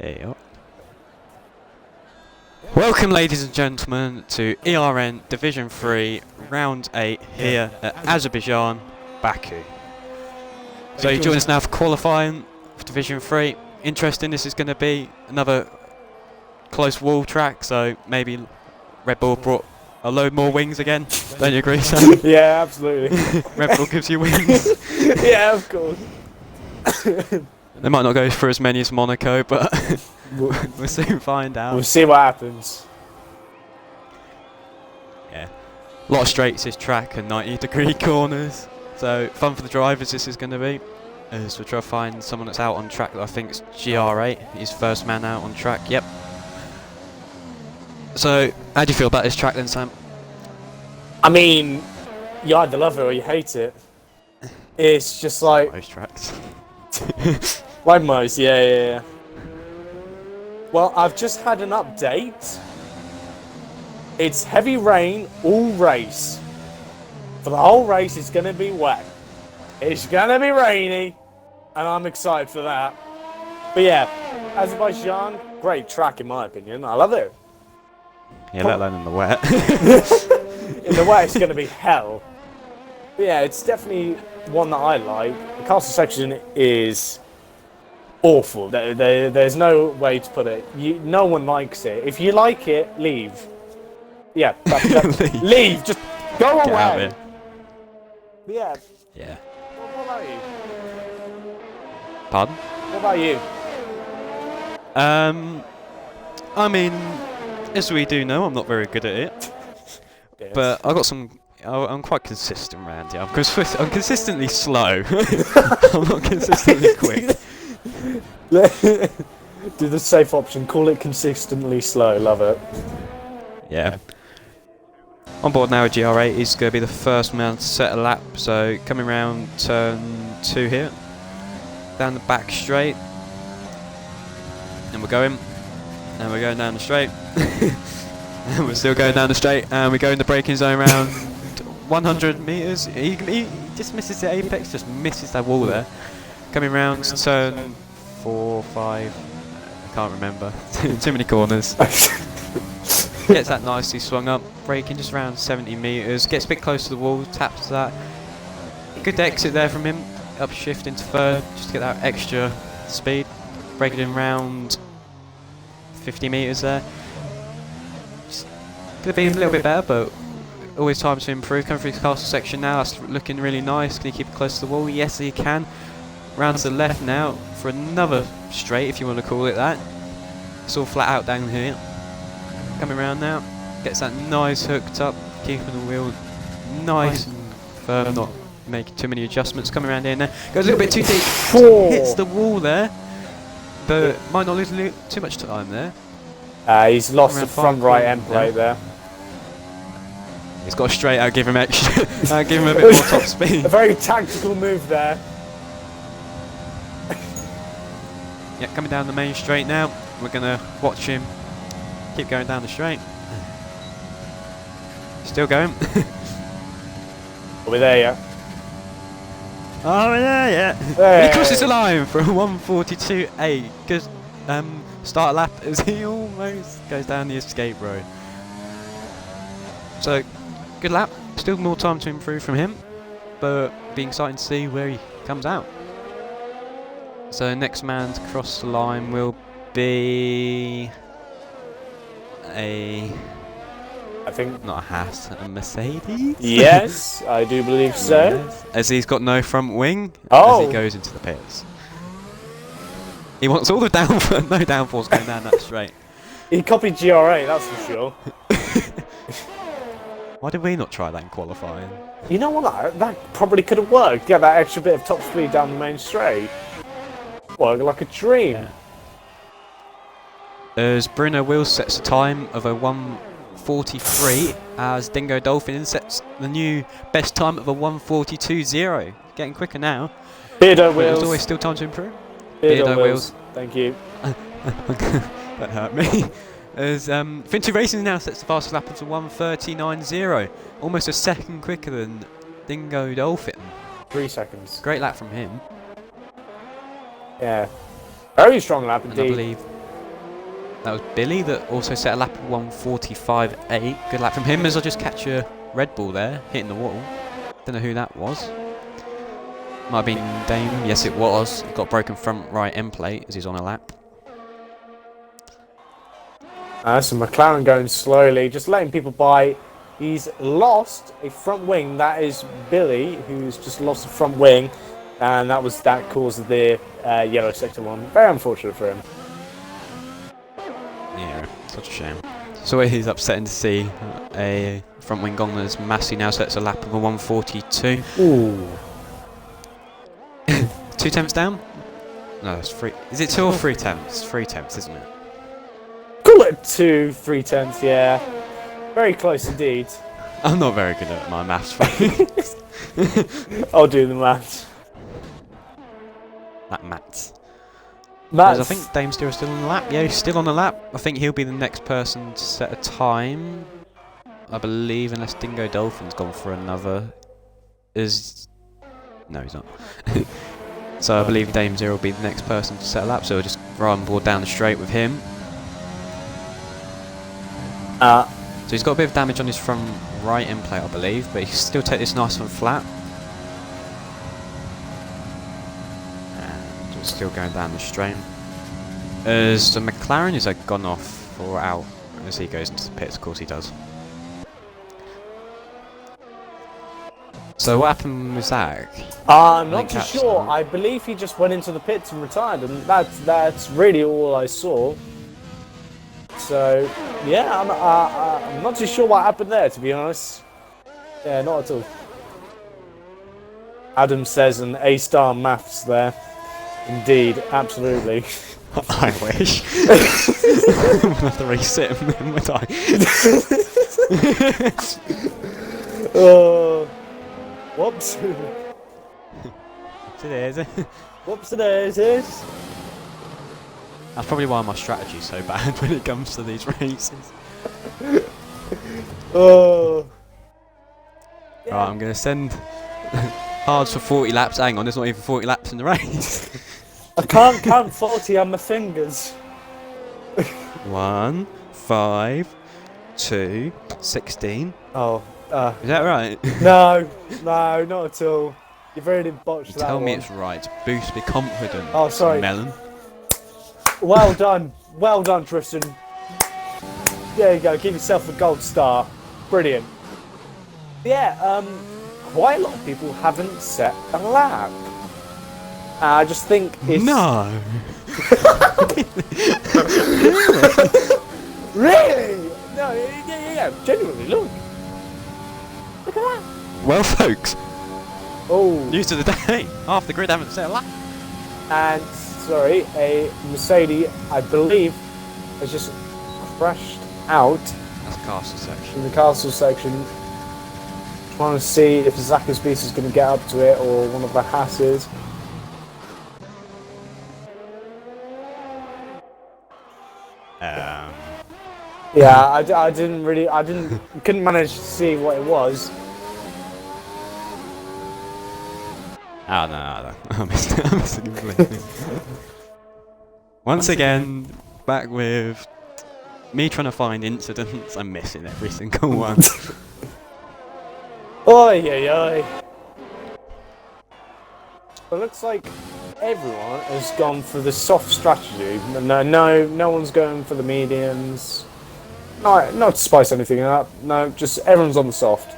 There you are. Welcome, ladies and gentlemen, to ERN Division 3, Round 8 here at Azerbaijan, Baku. So you join us now for qualifying for Division 3. Interesting, this is going to be another close wall track, so maybe Red Bull brought a load more wings again. Don't you agree, Sam? Yeah, absolutely. Red Bull gives you wings. Yeah, of course. They might not go for as many as Monaco, but we'll soon find out. We'll see what happens. Yeah. A lot of straights this track and 90-degree corners. So fun for the drivers this is going to be. As we'll try to find someone that's out on track that I think is GR8. He's first man out on track, yep. So, how do you feel about this track then, Sam? I mean, you either love it or you hate it. It's just like... Most tracks. Like most, yeah. Well, I've just had an update. It's heavy rain all race. For the whole race, it's going to be wet. It's going to be rainy. And I'm excited for that. But yeah, Azerbaijan, great track in my opinion. I love it. Yeah, let alone in the wet. In the wet, it's going to be hell. But yeah, it's definitely one that I like. The castle section is awful. There's no way to put it. No one likes it. If you like it, leave. Yeah, leave. Just go away. Get out of here. But yeah. Yeah. What about you? Pardon? What about you? I mean, as we do know, I'm not very good at it. Yes. But I got some. I'm quite consistent around here. I'm consistently slow. I'm not consistently quick. Do the safe option. Call it consistently slow. Love it. Yeah. On board now, GR8 is going to be the first man to set a lap. So coming round turn 2 here, down the back straight, and we're going down the straight, and we're still going down the straight, and we go in the braking zone round 100 meters. He just misses the apex, just misses that wall there. Coming round to turn 4, 5, I can't remember. Too many corners. Gets that nicely swung up, braking just around 70 meters. Gets a bit close to the wall, taps that. Good exit there from him. Upshift into third, just to get that extra speed. Braking in round 50 meters there. Could have been a little bit better, but always time to improve. Coming through the castle section now, that's looking really nice. Can he keep it close to the wall? Yes, he can. Round to the left now for another straight, if you want to call it that. It's all flat out down here. Coming around now, gets that nice hooked up, keeping the wheel nice and firm, not making too many adjustments. Coming around here now, goes a little bit too deep, hits the wall there, but might not lose too much time there. He's lost the front right end plate there. He's got a straight out, give him extra, give him a bit more top speed. A very tactical move there. Yeah, coming down the main straight now. We're gonna watch him keep going down the straight. Still going. We're there, yeah. Oh, we're there, yeah. Hey. He crosses the line for 1:42.8. Good start lap as he almost goes down the escape road. So, good lap. Still more time to improve from him, but be exciting to see where he comes out. So, next man to cross the line will be I think not a Haas, a Mercedes? yes, I do believe so. Yes. As he's got no front wing Oh. as he goes into the pits. He wants all the no downforce going down that straight. He copied GR8, that's for sure. Why did we not try that in qualifying? You know what? That probably could have worked. Get that extra bit of top speed down the main straight. Work like a dream. Yeah. As Bruno Wills sets a time of a 1:43, as Dingo Dolphin sets the new best time of a 1:42.0. Getting quicker now. Beardo There's wheels. always still time to improve. Beardo wheels. Thank you. That hurt me. As Fintu Racing now sets the fastest lap of 1:39.0, almost a second quicker than Dingo Dolphin. 3 seconds. Great lap from him. Yeah. Very strong lap And I indeed. believe That was Billy that also set a lap of 1:45.8. Good lap from him as I just catch a Red Bull there, hitting the wall. Don't know who that was. Might have been Dame. Yes, it was. Got broken front right end plate as he's on a lap. So McLaren going slowly, just letting people by. He's lost a front wing. That is Billy, who's just lost a front wing, and that caused the yellow sector one. Very unfortunate for him. Yeah, such a shame. So it is upsetting to see a front wing gone as Massey now sets a lap of a 1:42. Ooh. 2 tenths down? No, it's 3. Is it 2 or 3 tenths? 3 tenths, isn't it? Call it 2-3 tenths, yeah. Very close indeed. I'm not very good at my maths. I'll do the maths. That maths. Maths. I think Dame's still on the lap. Yeah, he's still on the lap. I think he'll be the next person to set a time. I believe, unless Dingo Dolphin's gone for another. No, he's not. So I believe Dame Zero will be the next person to set a lap. So we'll just run board down the straight with him. So he's got a bit of damage on his front right end plate, I believe, but he can still take this nice and flat. And we're still going down the straight. As the McLaren, is that gone off or out as he goes into the pits? Of course he does. So what happened with Zach? I'm not too sure. I believe he just went into the pits and retired, and that's really all I saw. So yeah, I'm not too sure what happened there, to be honest. Yeah, not at all. Adam says an A-star maths there. Indeed, absolutely. I wish. I'm gonna have to reset him then, would I? Whoops. Whoops-a-daisies. That's probably why my strategy's so bad when it comes to these races. Oh. Yeah. Right, I'm going to send hards for 40 laps. Hang on, there's not even 40 laps in the race. I can't count 40 on my fingers. 1, 5, 2, 16. Oh. Is that right? No, not at all. You've already botched that Tell me one. it's right. Boost me confidence. Oh, sorry. Melon. Well done, Tristan. There you go. Give yourself a gold star. Brilliant. Yeah. Quite a lot of people haven't set a lap. I just think it's No. Really? No. Yeah. Genuinely, look. Look at that. Well, folks. Oh. News of the day. Half the grid haven't set a lap. And sorry, a Mercedes, I believe, has just crashed out That's the castle section. in the castle section. Trying to see if Zach's Beast is going to get up to it or one of the Hasses. Yeah, I couldn't manage to see what it was. Oh, no. I missed it completely. Once again, back with me trying to find incidents. I'm missing every single one. Oi. It looks like everyone has gone for the soft strategy. No one's going for the mediums. No, not to spice anything up. No, just everyone's on the soft.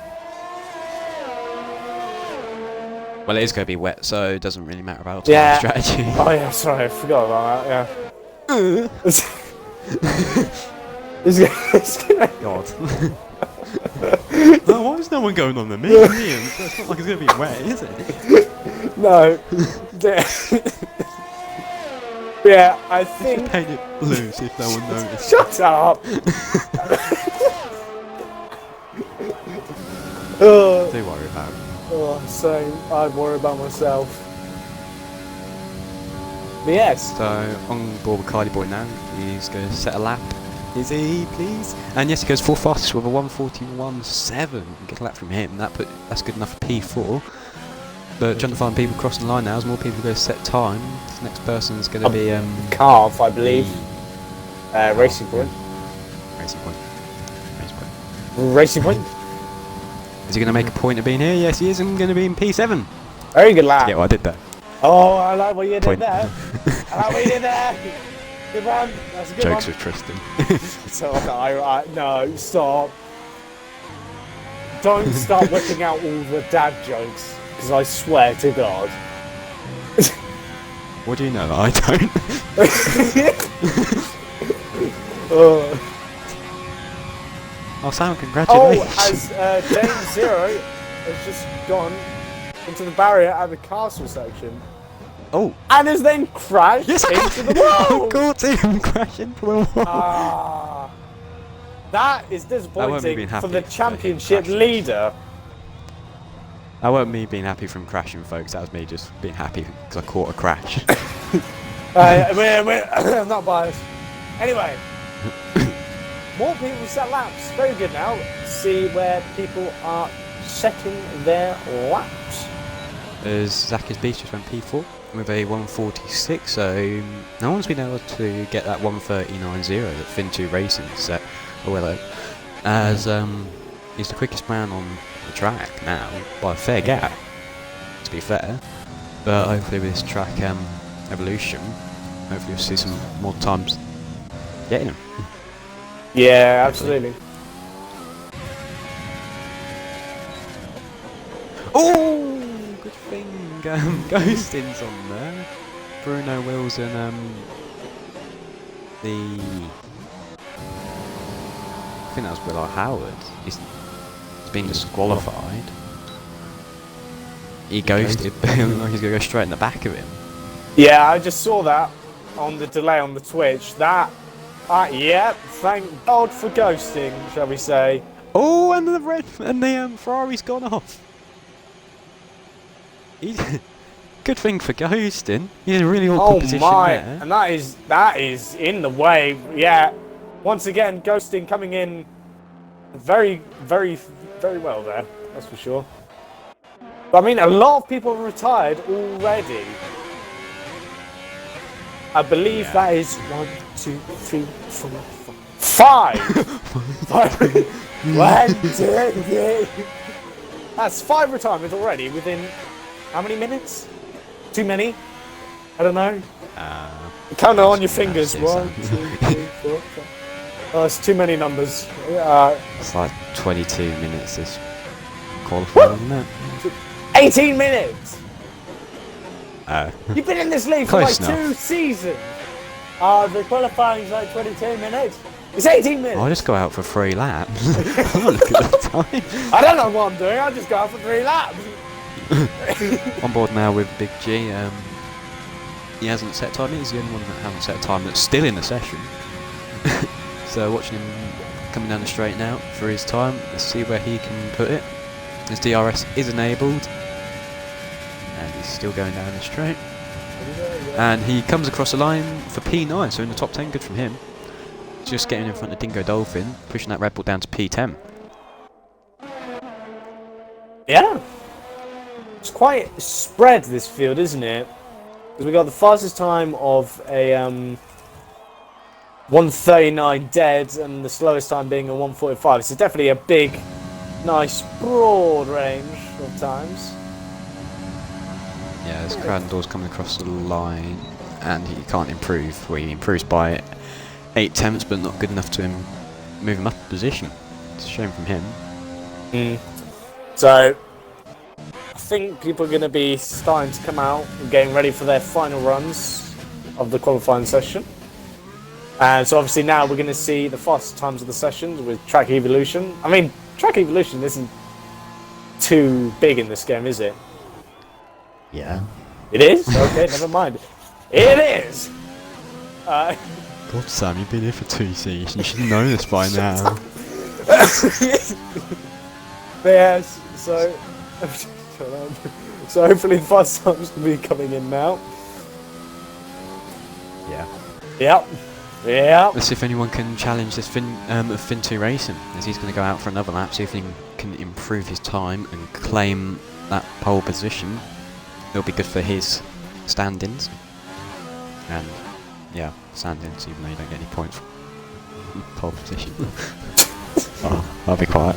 Well, it is going to be wet, so it doesn't really matter about strategy. Oh yeah, sorry, I forgot about that. Yeah. It's gonna... God. Oh, why is no one going on the mediums? It's not like it's going to be wet, is it? No. Yeah, I think... Paint it blue, see if no one noticed. Shut up! Oh, Do worry about it. same. I worry about myself. But yes. So, on board with Cardi Boy now. He's going to set a lap. Is he, please? And yes, he goes 4th fastest with a 1:41.7. Get a lap from him. That's good enough for P4. But trying to find people crossing the line now. As more people go set time, the next person's going to be Carve, I believe. Racing point. Racing point. Racing point. Racing point. Is he going to make a point of being here? Yes, he is. I'm going to be in P7. Very good lap. Yeah, well, I did that. Oh, I like what you did Point. there. I like what you did there. Good one. That's a good Jokes one. with Tristan. So, no, stop. Don't start whipping out all the dad jokes, because I swear to God. What do you know that I don't? Oh, Sam, congratulations. As James Zero has just gone into the barrier at the castle section. Oh. And has then crashed into the wall. I caught him crash into the wall. That is disappointing for the championship leader. That weren't me being happy from crashing, folks. That was me just being happy because I caught a crash. We're not biased. Anyway, more people set laps. Very good now. See where people are setting their laps. As Zach's Beast just went P4 with a 146, so no one's been able to get that 139.0 that Fin2 Racing set a Willow, as he's the quickest man on the track now by a fair gap, to be fair. But hopefully with this track evolution, hopefully we'll see some more times getting him. Yeah, absolutely. Oh, good thing Ghostin's on there. Bruno Wills and I think that was Will Howard. He's been disqualified. He ghosted, but it looked like he's going to go straight in the back of him. Yeah, I just saw that on the delay on the Twitch. That, yep, thank God for ghosting, shall we say. Oh, and the Ferrari's gone off. Good thing for ghosting. He's in a really awkward position there. And that is in the way. Yeah, once again, ghosting coming in very, very, very well there. That's for sure. But I mean, a lot of people have retired already. I believe that is 1, 2, 3, 4, 5. 5. 1, 2, 3. That's 5 retirements already within how many minutes? Too many? I don't know. Count it on your fingers. 1, 2, 3, 4, 5. Oh, it's too many numbers. It's like 22 minutes this qualifying, isn't it? 18 minutes! You've been in this league for like Close enough. 2 seasons. The qualifying's like 22 minutes. It's 18 minutes. I'll just go out for 3 laps. I'll look at the time. I don't know what I'm doing. I'll just go out for 3 laps. On board now with Big G. He hasn't set time. He's the only one that hasn't set a time that's still in the session. So watching him coming down the straight now for his time. Let's see where he can put it. His DRS is enabled. And he's still going down the straight. And he comes across the line for P9, so in the top 10, good from him. Just getting in front of Dingo Dolphin, pushing that Red Bull down to P10. Yeah. It's quite spread, this field, isn't it? Because we got the fastest time of a 1:39 dead, and the slowest time being a 1:45. So definitely a big, nice, broad range of times. Yeah, as Crandall's coming across the line, and he can't improve. Well, he improves by 8 tenths, but not good enough to move him up a position. It's a shame from him. So, I think people are going to be starting to come out and getting ready for their final runs of the qualifying session. And so obviously now we're going to see the fastest times of the sessions with Track Evolution. I mean, Track Evolution isn't too big in this game, is it? Yeah. It is? Okay, never mind. It is! God, Sam, you've been here for 2 seasons. You should know this by now. Yes, so hopefully the fast times will be coming in now. Yeah. Yep. Let's see if anyone can challenge this Fin2 Racing, as he's going to go out for another lap, see if he can improve his time and claim that pole position. It'll be good for his stand-ins. And, yeah, stand-ins, even though you don't get any points Pole position. Oh, I'll be quiet.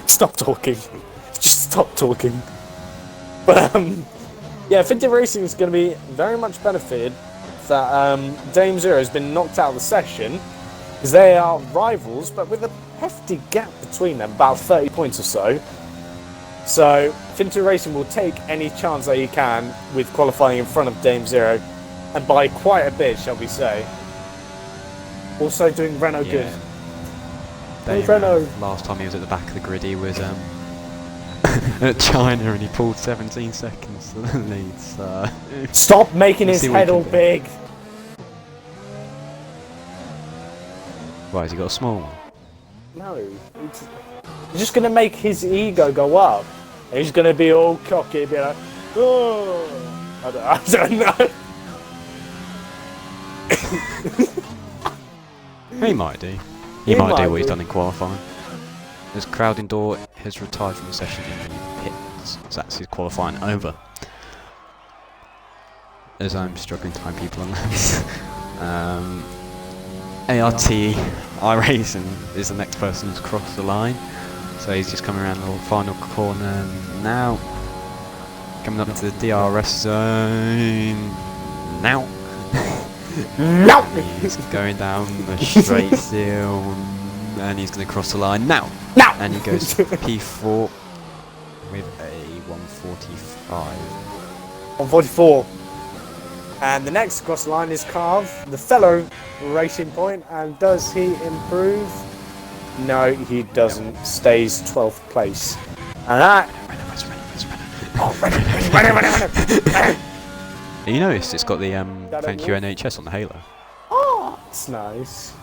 Stop talking. Just stop talking. But yeah, Finty Racing is going to be very much benefited that Dame Zero has been knocked out of the session, because they are rivals, but with a hefty gap between them, about 30 points or so. So Finty Racing will take any chance that he can with qualifying in front of Dame Zero, and by quite a bit, shall we say. Also doing Renault good. Renault. Last time he was at the back of the grid, he was at China, and he pulled 17 seconds to the lead. So stop making his head all big. Why, has he got a small one? No, it's just going to make his ego go up. And he's going to be all cocky, be like, oh, I don't know. He might do. He might do what he's done in qualifying. As crowd indoor has retired from the session in the pits, so that's his qualifying over. As I'm struggling to find people on laps. ART iRacing is the next person who's crossed the line. So he's just coming around the final corner now. Coming up to the DRS zone. Now. No! He's going down the straight still. And he's going to cross the line now. Now! And he goes to P4 with a 145. 144. And the next cross line is Carv, the fellow Racing Point, and does he improve? No, he doesn't. Nope. Stays 12th place. And that... You noticed it's got the thank you NHS on the halo. Oh, that's nice.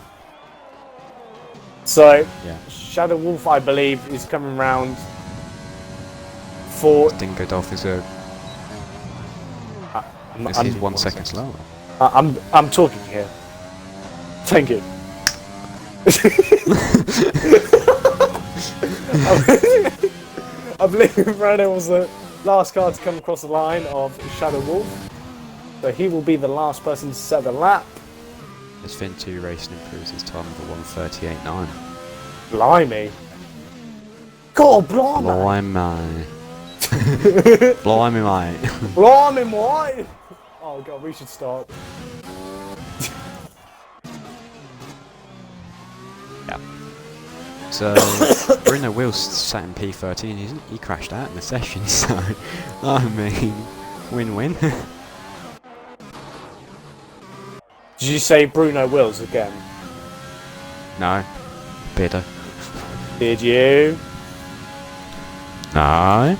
So, yeah. Shadow Wolf, I believe, is coming round for... Dingo Dolph is a... He's 1 second slower. I'm talking here. Thank you. I believe Renault was the last car to come across the line of Shadow Wolf. So he will be the last person to set the lap. As Fin2 Racing improves his time to 138.9. Blimey. God, blimey. Blimey. Blimey, mate. Blimey, mate. Oh, God, we should start. Yeah. So, Bruno Wills sat in P13. He crashed out in the session, so, I mean, win-win. Did you say Bruno Wills again? No. Bitter. Did you? No.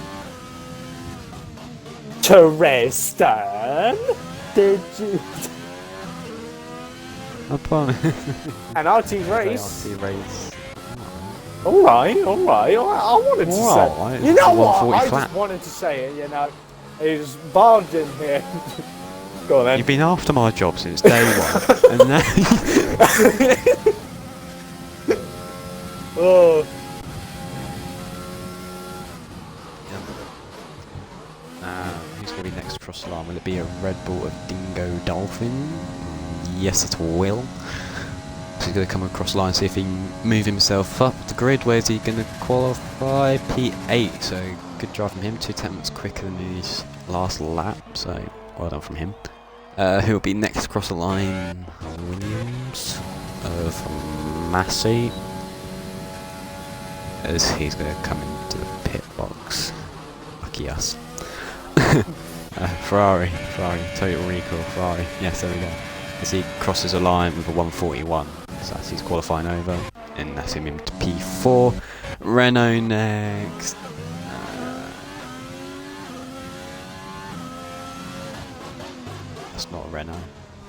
Terreston? Did you? An RT race? RT race. Alright. I wanted to say. You know what? I flat. just wanted to say it, you know. He just barged in here. Go on then. You've been after my job since day one. And now. Oh. Who's going to be next across the line? Will it be a Red Bull of Dingo Dolphin? Yes, it will. So he's going to come across the line, see if he can move himself up the grid. Where's he going to qualify? P8. So good drive from him. 2 tenths quicker than his last lap. So well done from him. Who'll be next across the line? Williams of Massey. As he's going to come into the pit box. Lucky us. Ferrari, total recall, Ferrari. Yes, there we go. As he crosses a line with a 141. So that's his qualifying over. And that's him into P4. Renault next. That's not a Renault,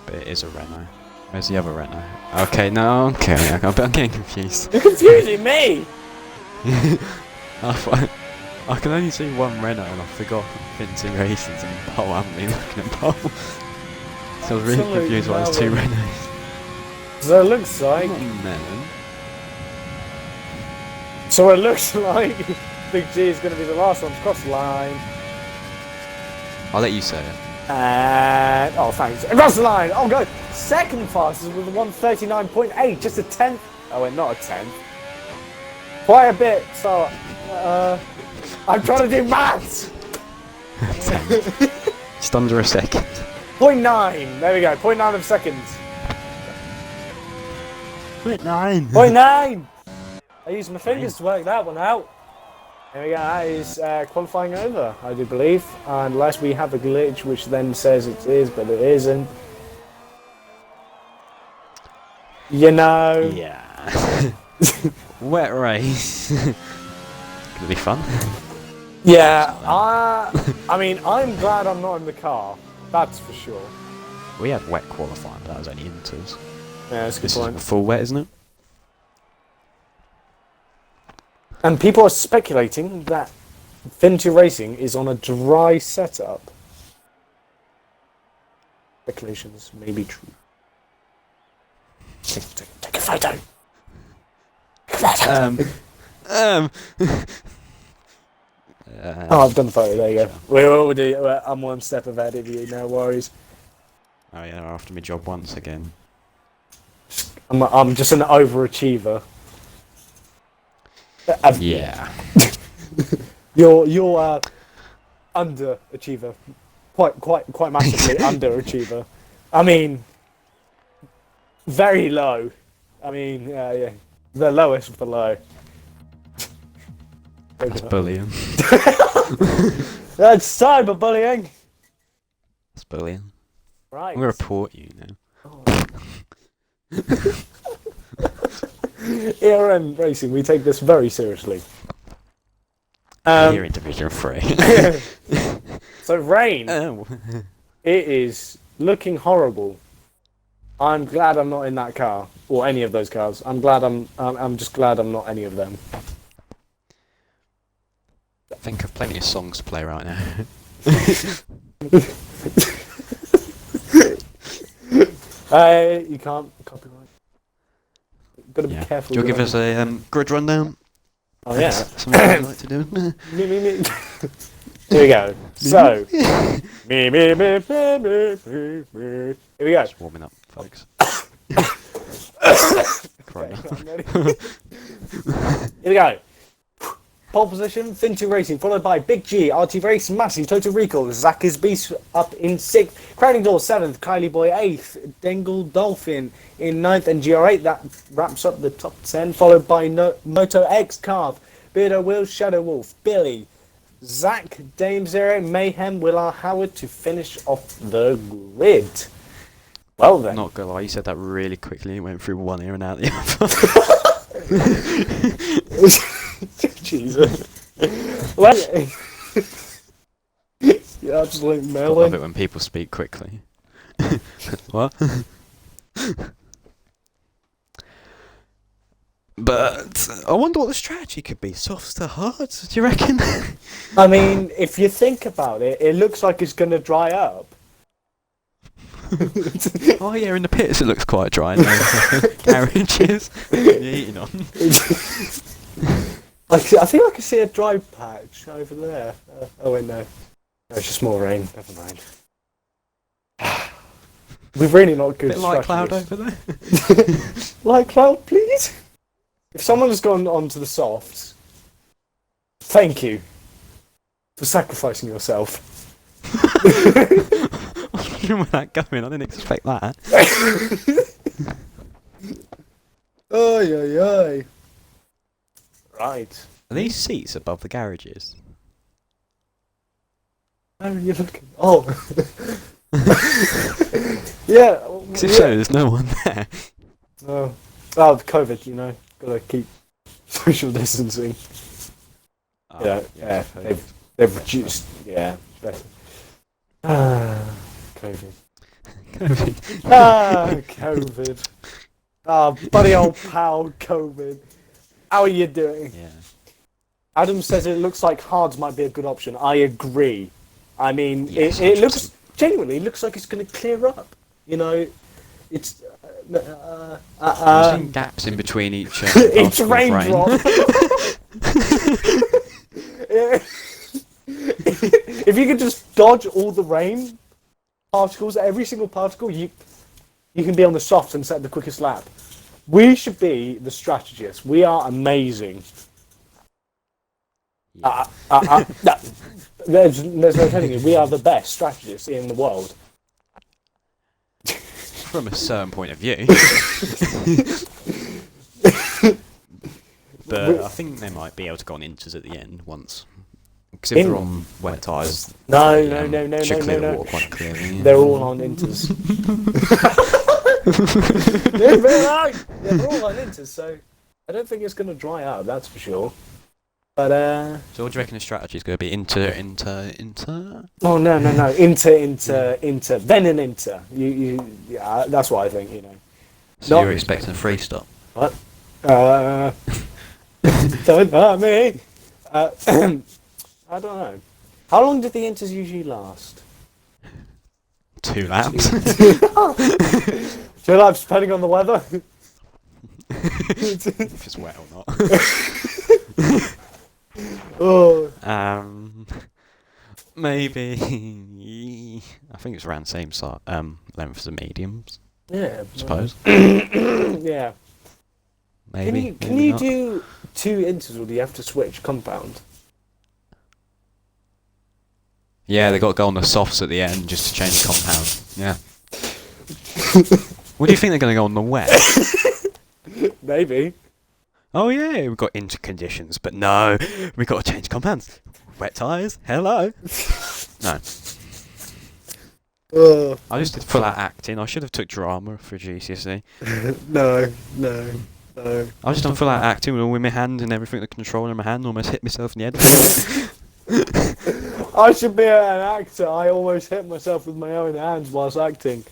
but it is a Renault. Where's the other Renault? Okay, no, okay, I'm getting confused. You're confusing me! I can only see one Renault and I forgot Fin2 Racing's in pole. I haven't been looking at pole. So I was really confused why there's 2 Renaults. So it looks like... So it looks like Big G is going to be the last one to cross the line. I'll let you say it. And oh, thanks. Across the line. Oh, go. Second fastest with 1:39.8. Just a tenth. Oh, wait, not a tenth. Quite a bit. So, I'm trying to do maths. Just under a second. 0.9. There we go. 0.9 of seconds. 0.9. 0.9. I used my fingers to work that one out. There we go. That is qualifying over, I do believe, unless we have a glitch which then says it is, but it isn't. You know. Yeah. Wet race. Gonna be fun. Yeah. I mean, I'm glad I'm not in the car. That's for sure. We had wet qualifying, but that was only inters. Yeah, that's a good This point. is full wet, isn't it? And people are speculating that Infinity Racing is on a dry setup. Speculations may be true. Take a photo. Take a photo. Oh, I've done the photo. There you go. We'll do. I'm one step ahead of you. No worries. Oh yeah, after my job once again. I'm just an overachiever. Yeah. You're underachiever, quite massively underachiever. I mean, very low. I mean, yeah, the lowest of the low. That's bullying. That's cyberbullying. That's bullying. Right. I'm gonna report you now. ERN Racing, we take this very seriously. Here in Division 3. So rain, Oh. it is looking horrible. I'm glad I'm not in that car or any of those cars. I'm just glad I'm not any of them. I think I've plenty of songs to play right now. You can't copyright. Gotta be careful. Do you give us a grid rundown? Oh yeah. Something I'd like to do. Me. Here we go. So. Me. Here we go. Just warming up, folks. Here we go. Pole position, Fintu Racing, followed by Big G, RT Race, Massive, Total Recall, Zach is Beast up in 6th, Crowning Door 7th, Kylie Boy 8th, Dengle Dolphin in 9th, and GR8. That wraps up the top 10, followed by Moto X, Carve, Beardo Will, Shadow Wolf, Billy, Zach, Dame Zero, Mayhem, Will Howard to finish off the grid. Well then. Not gonna lie, you said that really quickly. It went through one ear and out the other. Jesus. Well, you're absolute I love melon. it when people speak quickly. What? But I wonder what the strategy could be. Softs to hards, do you reckon? I mean, if you think about it, it looks like it's going to dry up. Oh yeah, in the pits it looks quite dry. Carriages. What are you eating on? I think I can see a dry patch over there. Oh wait, no. No, it's just more rain. Never mind. We've really not good. Bit light cloud over there. Light cloud, please. If someone has gone onto the softs, thank you for sacrificing yourself. I was wondering where that going. I didn't expect that. Oy. Right. Are these seats above the garages? How are you looking? Oh. Yeah. Because if so, there's no one there. No. Oh, COVID, you know. Gotta keep social distancing. Oh, Yeah. They've reduced. Yeah. COVID. COVID. Buddy old pal, COVID. How are you doing? Yeah. Adam says it looks like hards might be a good option. I agree. I mean, Yes, it looks genuinely looks like it's going to clear up. You know, it's. I've seen gaps in between each. It's particle of raindrop. If you could just dodge all the rain, particles, every single particle, you can be on the softs and set the quickest lap. We should be the strategists. We are amazing. Yeah. There's no telling you, we are the best strategists in the world. From a certain point of view. But I think they might be able to go on inters at the end once. Because if they're on wet tyres, No. should clear the water quite clearly. They're all on inters. They're all on inters, so I don't think it's going to dry out, that's for sure. But So what do you reckon the strategy is going to be? Inter? Oh no. Inter, then an inter. Yeah, that's what I think, you know. So you're expecting a free stop? What? Don't hurt me. I don't know. How long did the inters usually last? 2 laps. 2 laps, depending on the weather. If it's wet or not. Oh. Maybe. I think it's around the same length as the mediums. Yeah. I suppose. Yeah. Maybe. Can you do 2 inters, or do you have to switch compound? Yeah, they got to go on the softs at the end just to change compound. Yeah. What do you think they're going to go on the wet? Maybe. Oh yeah, we've got interconditions, but no, we've got to change compounds. Wet tyres? Hello. No. I just did full out acting. I should have took drama for GCSE. No. I just done full out acting with all with my hand and everything, the controller in my hand, almost hit myself in the head. I should be an actor. I almost hit myself with my own hands whilst acting.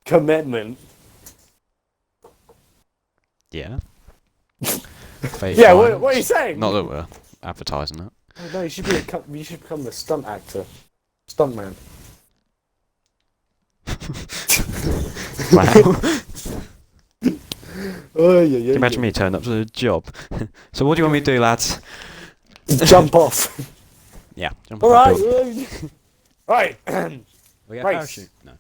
Commitment. Yeah. Fake Yeah, fine. what are you saying? Not that we're advertising that. Oh, no, you should become the stunt actor. Stuntman. Wow. Oh, yeah. Can you imagine me turning up to the job? So what do you want me to do, lads? Jump off. Yeah. Jump All off the right. building. Right. We get a Race. parachute? No.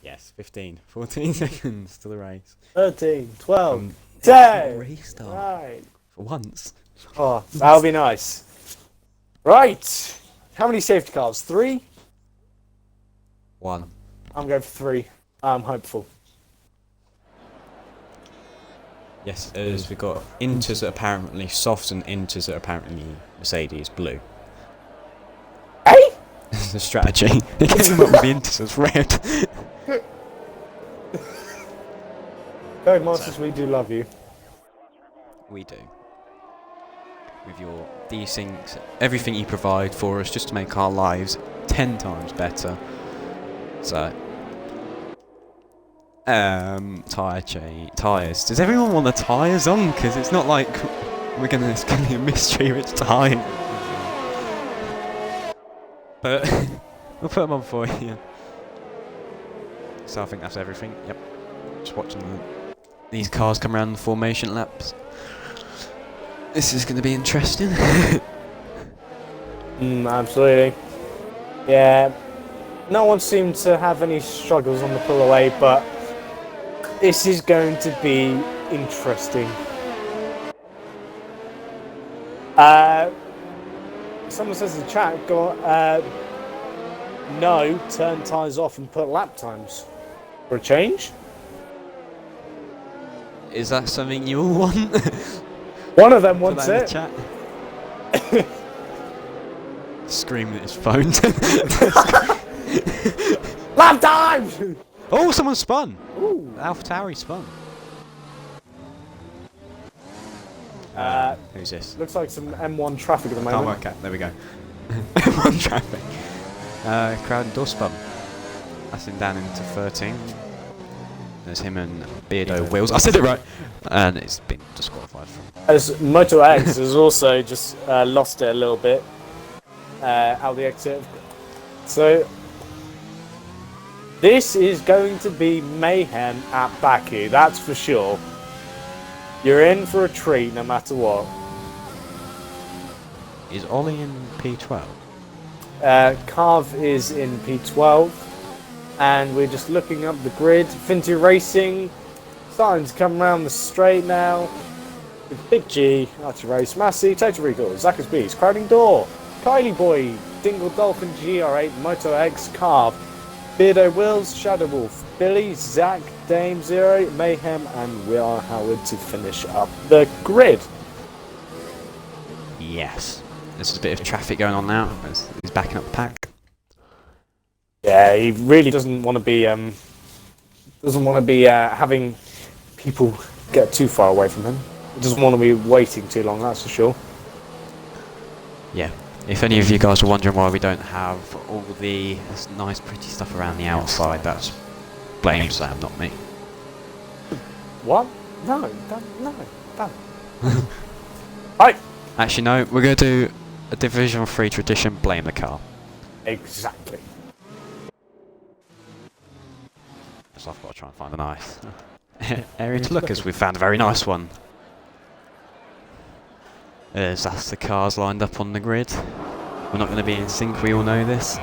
Yes, 15, 14 seconds to the race. 13, 12, It's 10. a restart. Right. For once. Oh, that'll be nice. Right. How many safety cars? 3? 1. I'm going for 3. I'm hopeful. Yes, as we've got inters that are apparently soft and inters that are apparently Mercedes blue. Hey? This is a strategy. They came up with the inters as red. Code Masters, we do love you. We do. With your desyncs, everything you provide for us just to make our lives 10 times better. So, tyres. Does everyone want the tyres on? Because it's not like it's going to be a mystery which tyre. But we'll put them on for you. So I think that's everything. Yep. Just watching these cars come around the formation laps. This is going to be interesting. Absolutely. Yeah. No one seemed to have any struggles on the pull away, but this is going to be interesting. Someone says in the chat, no, turn tyres off and put lap times. For a change? Is that something you all want? One of them wants it. Chat. Screaming at his phone. Lap time! Oh, someone spun! Ooh. Alpha Tauri spun. Who's this? Looks like some M1 traffic at the Can't moment. work out. There we go. M1 traffic. Crowd and door spun. That's him down into 13. There's him and Beardo Wheels. I said it right! And it's been disqualified from. As Moto X has also just lost it a little bit out the exit. So this is going to be mayhem at Baku, that's for sure. You're in for a treat no matter what. Is Ollie in P12? Carv is in P12, and we're just looking up the grid. Finty Racing starting to come around the straight now. With Big G, Archie Race, Massey, Total Rico, Zackus Beast, Crowding Door, Kylie Boy, Dingle Dolphin, GR8, Moto X, Carv, Beardo Wills, Shadow Wolf, Billy, Zach, Dame Zero, Mayhem, and Will Howard to finish up the grid. Yes. There's a bit of traffic going on now. He's backing up the pack. Yeah, he really doesn't want to be having people get too far away from him. He doesn't want to be waiting too long, that's for sure. Yeah. If any of you guys are wondering why we don't have all the nice pretty stuff around the outside, that's blame Sam, not me. What? No. Right. Actually, no, we're going to do a Division 3 tradition, blame the car. Exactly. So I've got to try and find a nice area to look, as we've found a very nice one. That's the cars lined up on the grid. We're not going to be in sync, we all know this.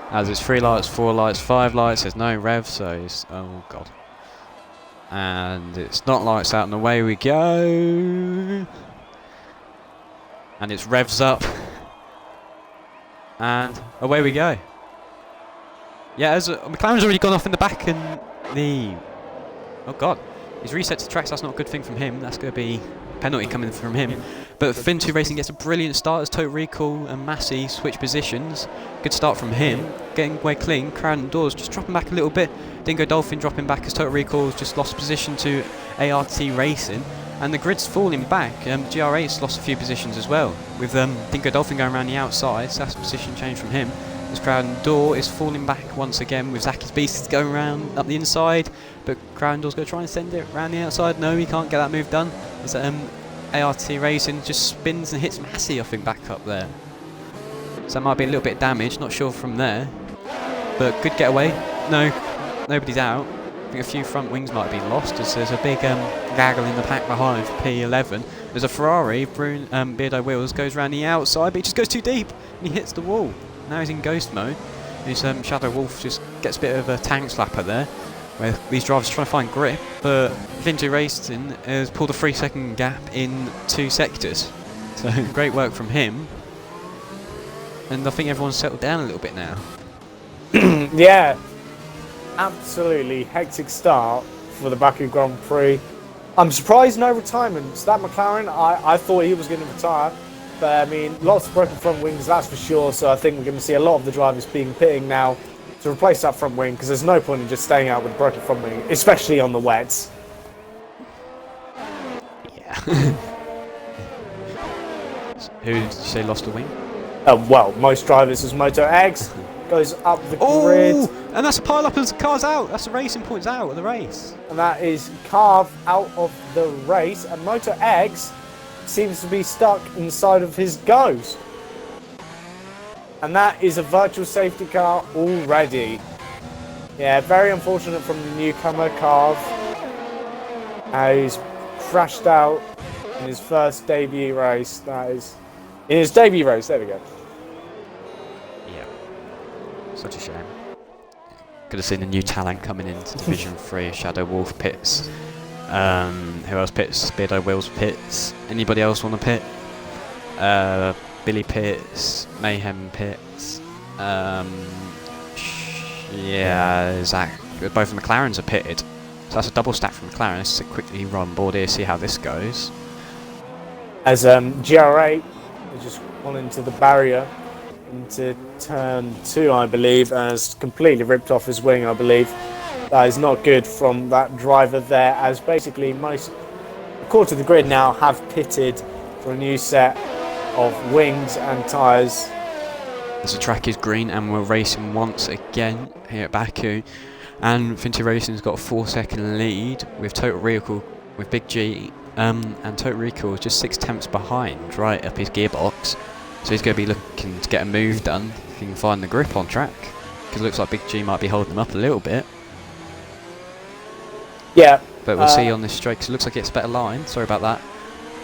As it's 3 lights, 4 lights, 5 lights, there's no rev, so it's... oh god. And it's not lights out and away we go. And it's revs up. And away we go. Yeah, McLaren's already gone off in the back, and the... oh god. He's reset to tracks, that's not a good thing from him. That's going to be a penalty coming from him. But Fin2 Racing gets a brilliant start as Total Recall and Massey switch positions. Good start from him. Getting away clean. Crowding doors, just dropping back a little bit. Dingo Dolphin dropping back as Total Recall's just lost position to ART Racing. And the grid's falling back. GR8's lost a few positions as well. With Dingo Dolphin going around the outside, so that's a position change from him. As Crowding Door is falling back once again with Zacky's Beast going around up the inside. But Crowding Door's going to try and send it around the outside. No, he can't get that move done. As ART Racing just spins and hits Massey, I think, back up there. So that might be a little bit damaged, not sure from there. But good getaway. No, nobody's out. I think a few front wings might be lost, as there's a big gaggle in the pack behind for P11. There's a Ferrari, Beardo Wheels, goes around the outside, but he just goes too deep, and he hits the wall. Now he's in ghost mode. His Shadow Wolf just gets a bit of a tank slapper there, where these drivers are trying to find grip, but Fin2 Racing has pulled a 3-second gap in 2 sectors. So great work from him. And I think everyone's settled down a little bit now. Yeah. Absolutely hectic start for the Baku Grand Prix. I'm surprised no retirements. That McLaren, I thought he was going to retire. But I mean, lots of broken front wings, that's for sure. So I think we're going to see a lot of the drivers pitting now to replace that front wing, because there's no point in just staying out with a broken front wing, especially on the wets. Yeah. Who did you say lost a wing? Well, most drivers as Moto X goes up the grid. And that's a pile up as the car's out. That's the racing points out of the race. And that is Carv out of the race. And Moto X seems to be stuck inside of his Ghost. And that is a virtual safety car already. Yeah, very unfortunate from the newcomer, Carv. He's crashed out in his first debut race. That is... in his debut race, there we go. Yeah. Such a shame. Could have seen a new talent coming into Division 3. Shadow Wolf pits. Who else pits? Beardo Wheels pits. Anybody else want to pit? Billy pits. Mayhem pits. Yeah, Zach. Both the McLarens are pitted. So that's a double stack from McLaren. Let's quickly run board here, see how this goes. As GR8 has just gone into the barrier into turn 2, I believe, and has completely ripped off his wing, I believe. That is not good from that driver there, as basically most, according to the grid now, have pitted for a new set of wings and tyres. As the track is green and we're racing once again here at Baku, and Fin2 Racing's got a 4-second lead with Total Recall, with Big G, and Total Recall is just 6/10 behind, right up his gearbox. So he's going to be looking to get a move done if he can find the grip on track, because it looks like Big G might be holding him up a little bit. Yeah. But we'll see on this straight, because it looks like it's a better line. Sorry about that.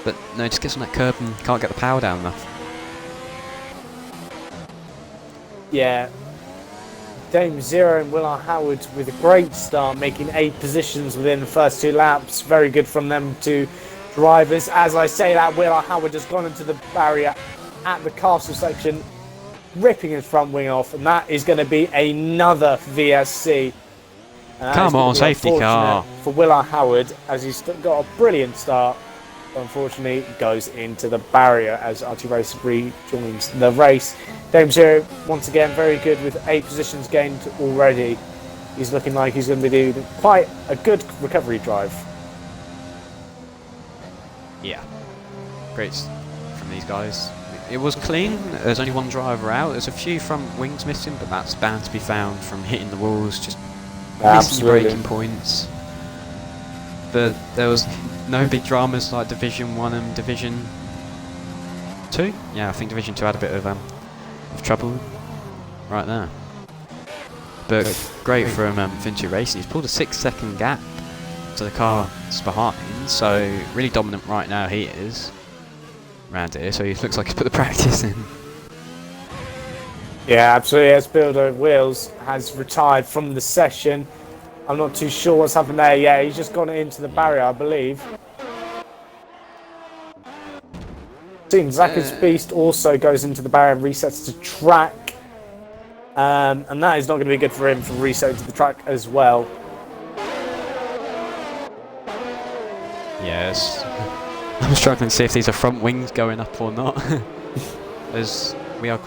But no, just gets on that curb and can't get the power down enough. yeah, Dame Zero and Will Howard with a great start, making 8 positions within the first 2 laps. Very good from them two drivers. As I say that, Will Howard has gone into the barrier at the castle section, ripping his front wing off, and that is going to be another VSC. Come on, safety car. For Will Howard, as he's got a brilliant start. Unfortunately, goes into the barrier as RT Race rejoins the race. Dame Zero, once again, very good with 8 positions gained already. He's looking like he's going to be doing quite a good recovery drive. Yeah, great from these guys. It was clean. There's only one driver out. There's a few front wings missing, but that's bound to be found from hitting the walls, just missing your braking points. But there was no big dramas like Division 1 and Division 2. Yeah, I think Division 2 had a bit of trouble right there. But great from Vinci Racing. He's pulled a 6-second gap to the cars behind, so really dominant right now he is around here. So he looks like he's put the practice in. Yeah, absolutely. As Builder Wheels has retired from the session. I'm not too sure what's happened there. Yeah, he's just gone into the barrier, I believe. Seems Zach's Beast also goes into the barrier and resets to track. And that is not going to be good for him for resetting to the track as well. Yes. I'm struggling to see if these are front wings going up or not. As we are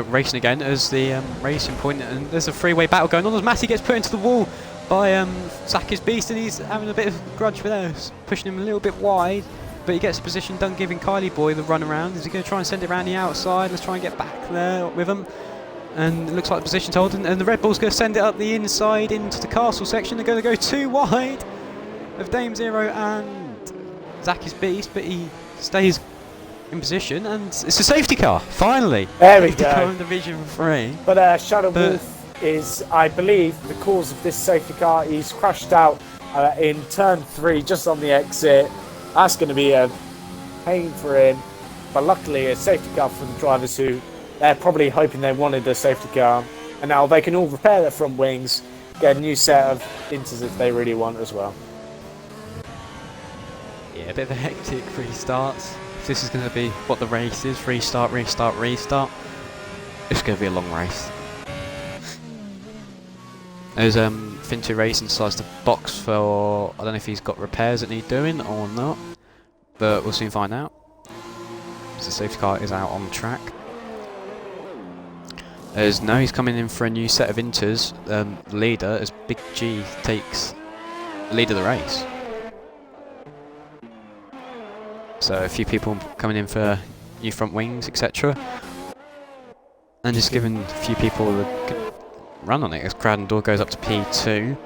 racing again as the racing point, and there's a freeway battle going on as Matty gets put into the wall by Zach's Beast, and he's having a bit of a grudge for those, pushing him a little bit wide, but he gets a position done, giving Kylie Boy the run around. Is he going to try and send it around the outside? Let's try and get back there with him. And it looks like the position's holding, and the Red Bull's going to send it up the inside into the castle section. They're going to go too wide of Dame Zero and Zach's Beast, but he stays in position, and it's a safety car, finally. There we go. In Division 3. But Shadow Wolf is, I believe, the cause of this safety car. He's crashed out in turn 3, just on the exit. That's going to be a pain for him. But luckily, a safety car for the drivers who they're probably hoping they wanted a safety car. And now they can all repair their front wings, get a new set of inters if they really want as well. Yeah, a bit of a hectic restarts. If this is going to be what the race is, restart, restart, restart, it's going to be a long race. As Fintu Racing decides to box for, I don't know if he's got repairs that need doing or not, but we'll soon find out. So the safety car is out on the track. As now he's coming in for a new set of inters, leader, as Big G takes the lead of the race. So a few people coming in for new front wings, etc. And just giving a few people a good run on it as Crowd and Door goes up to P2.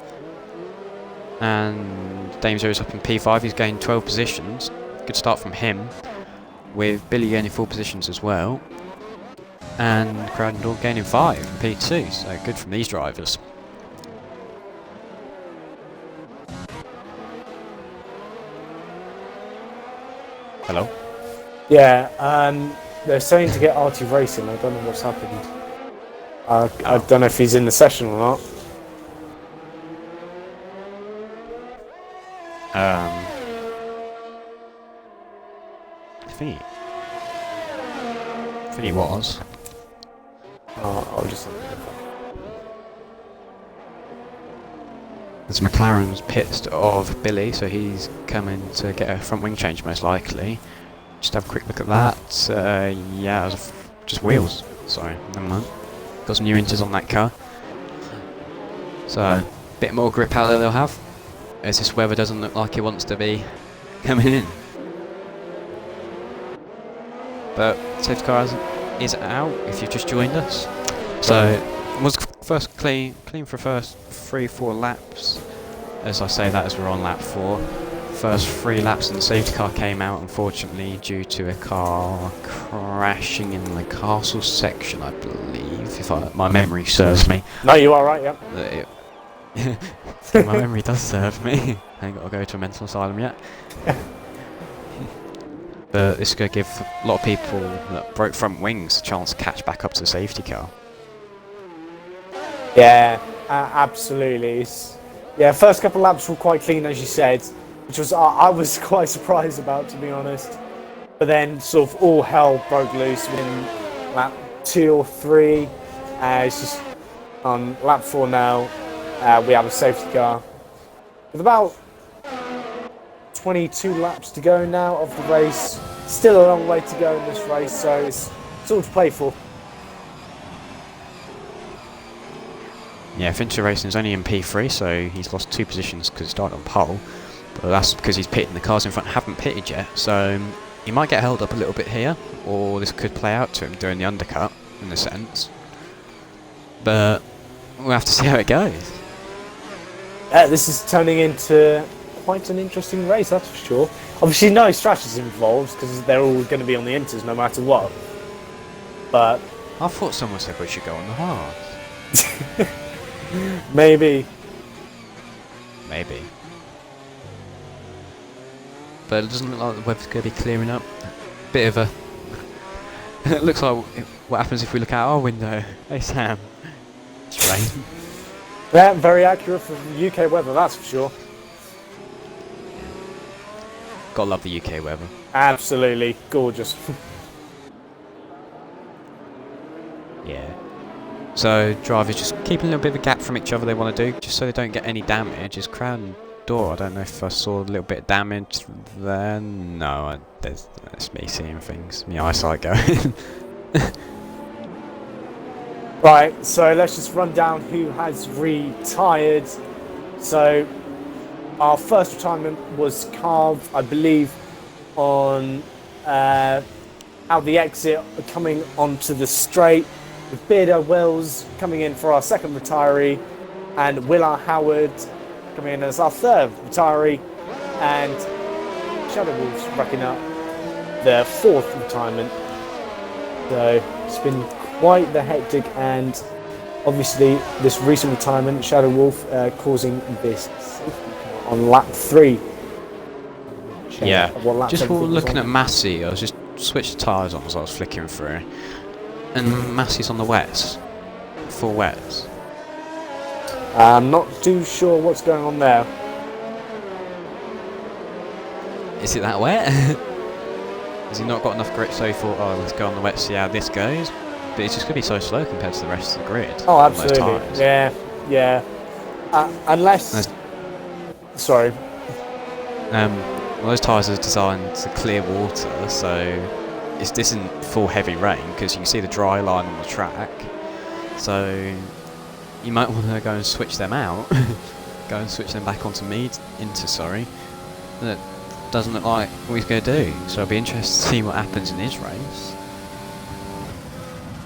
And Dame Zero's up in P5, he's gained 12 positions. Good start from him. With Billy gaining 4 positions as well. And Crowd and Door gaining 5 in P2, so good from these drivers. Hello? Yeah, they're saying to get RT Racing. I don't know what's happened. I don't know if he's in the session or not. I think he was. I'll just. There's McLaren's pissed of Billy, so he's coming to get a front wing change most likely. Just have a quick look at that. Yeah, just wheels. Sorry, never mind. Got some new inters on that car. So, a bit more grip power they'll have. As this weather doesn't look like it wants to be coming in. But safety car is out if you've just joined us. So, it was first clean for first 3-4 laps. As I say that as we're on lap 4. First 3 laps and the safety car came out, unfortunately, due to a car crashing in the castle section, I believe, if my memory serves me. No, you are right, yeah. My memory does serve me. I ain't got to go to a mental asylum yet. But this is going to give a lot of people that broke front wings a chance to catch back up to the safety car. Yeah, absolutely. Yeah, first couple laps were quite clean, as you said, which was I was quite surprised about, to be honest. But then sort of all hell broke loose within lap 2 or 3. It's just on lap 4 now. We have a safety car with about 22 laps to go now of the race. Still a long way to go in this race, so it's all to play for. Yeah, Fincher Racing's only in P3, so he's lost 2 positions because he started on pole. But that's because he's pitting. The cars in front haven't pitted yet, so he might get held up a little bit here, or this could play out to him during the undercut, in a sense. But we'll have to see how it goes. This is turning into quite an interesting race, that's for sure. Obviously, no strategies involved because they're all going to be on the inters no matter what. But I thought someone said we should go on the hard. maybe. But it doesn't look like the weather's going to be clearing up. Bit of a... It looks like what happens if we look out our window. Hey Sam. It's rain. Yeah, very accurate for UK weather, that's for sure. Gotta love the UK weather. Absolutely gorgeous. Yeah. So drivers just keeping a little bit of a gap from each other they want to do, just so they don't get any damage. Is crown door. I don't know if I saw a little bit of damage there. No, that's me seeing things. My eyesight going. Right, so let's just run down who has retired. So our first retirement was Carve, I believe, on out the exit, coming onto the straight, with Beardo Wells coming in for our second retiree, and Willard Howard coming in as our third retiree, and Shadow Wolves racking up their fourth retirement. So it's been quite the hectic, and obviously this recent retirement, Shadow Wolf, causing this on lap 3. Yeah, just for looking at Massey, I was just switched the tyres on as I was flicking through, and Massey's on the wets, full wets. I'm not too sure what's going on there. Is it that wet? Has he not got enough grip, so he thought, oh, let's go on the wet, see how this goes? But it's just going to be so slow compared to the rest of the grid. Oh, absolutely. Yeah. Unless... Sorry. Well, those tyres are designed to clear water, so this isn't full heavy rain, because you can see the dry line on the track. So you might want to go and switch them out. Go and switch them back onto sorry. That doesn't look like what he's going to do, so I'll be interested to see what happens in his race.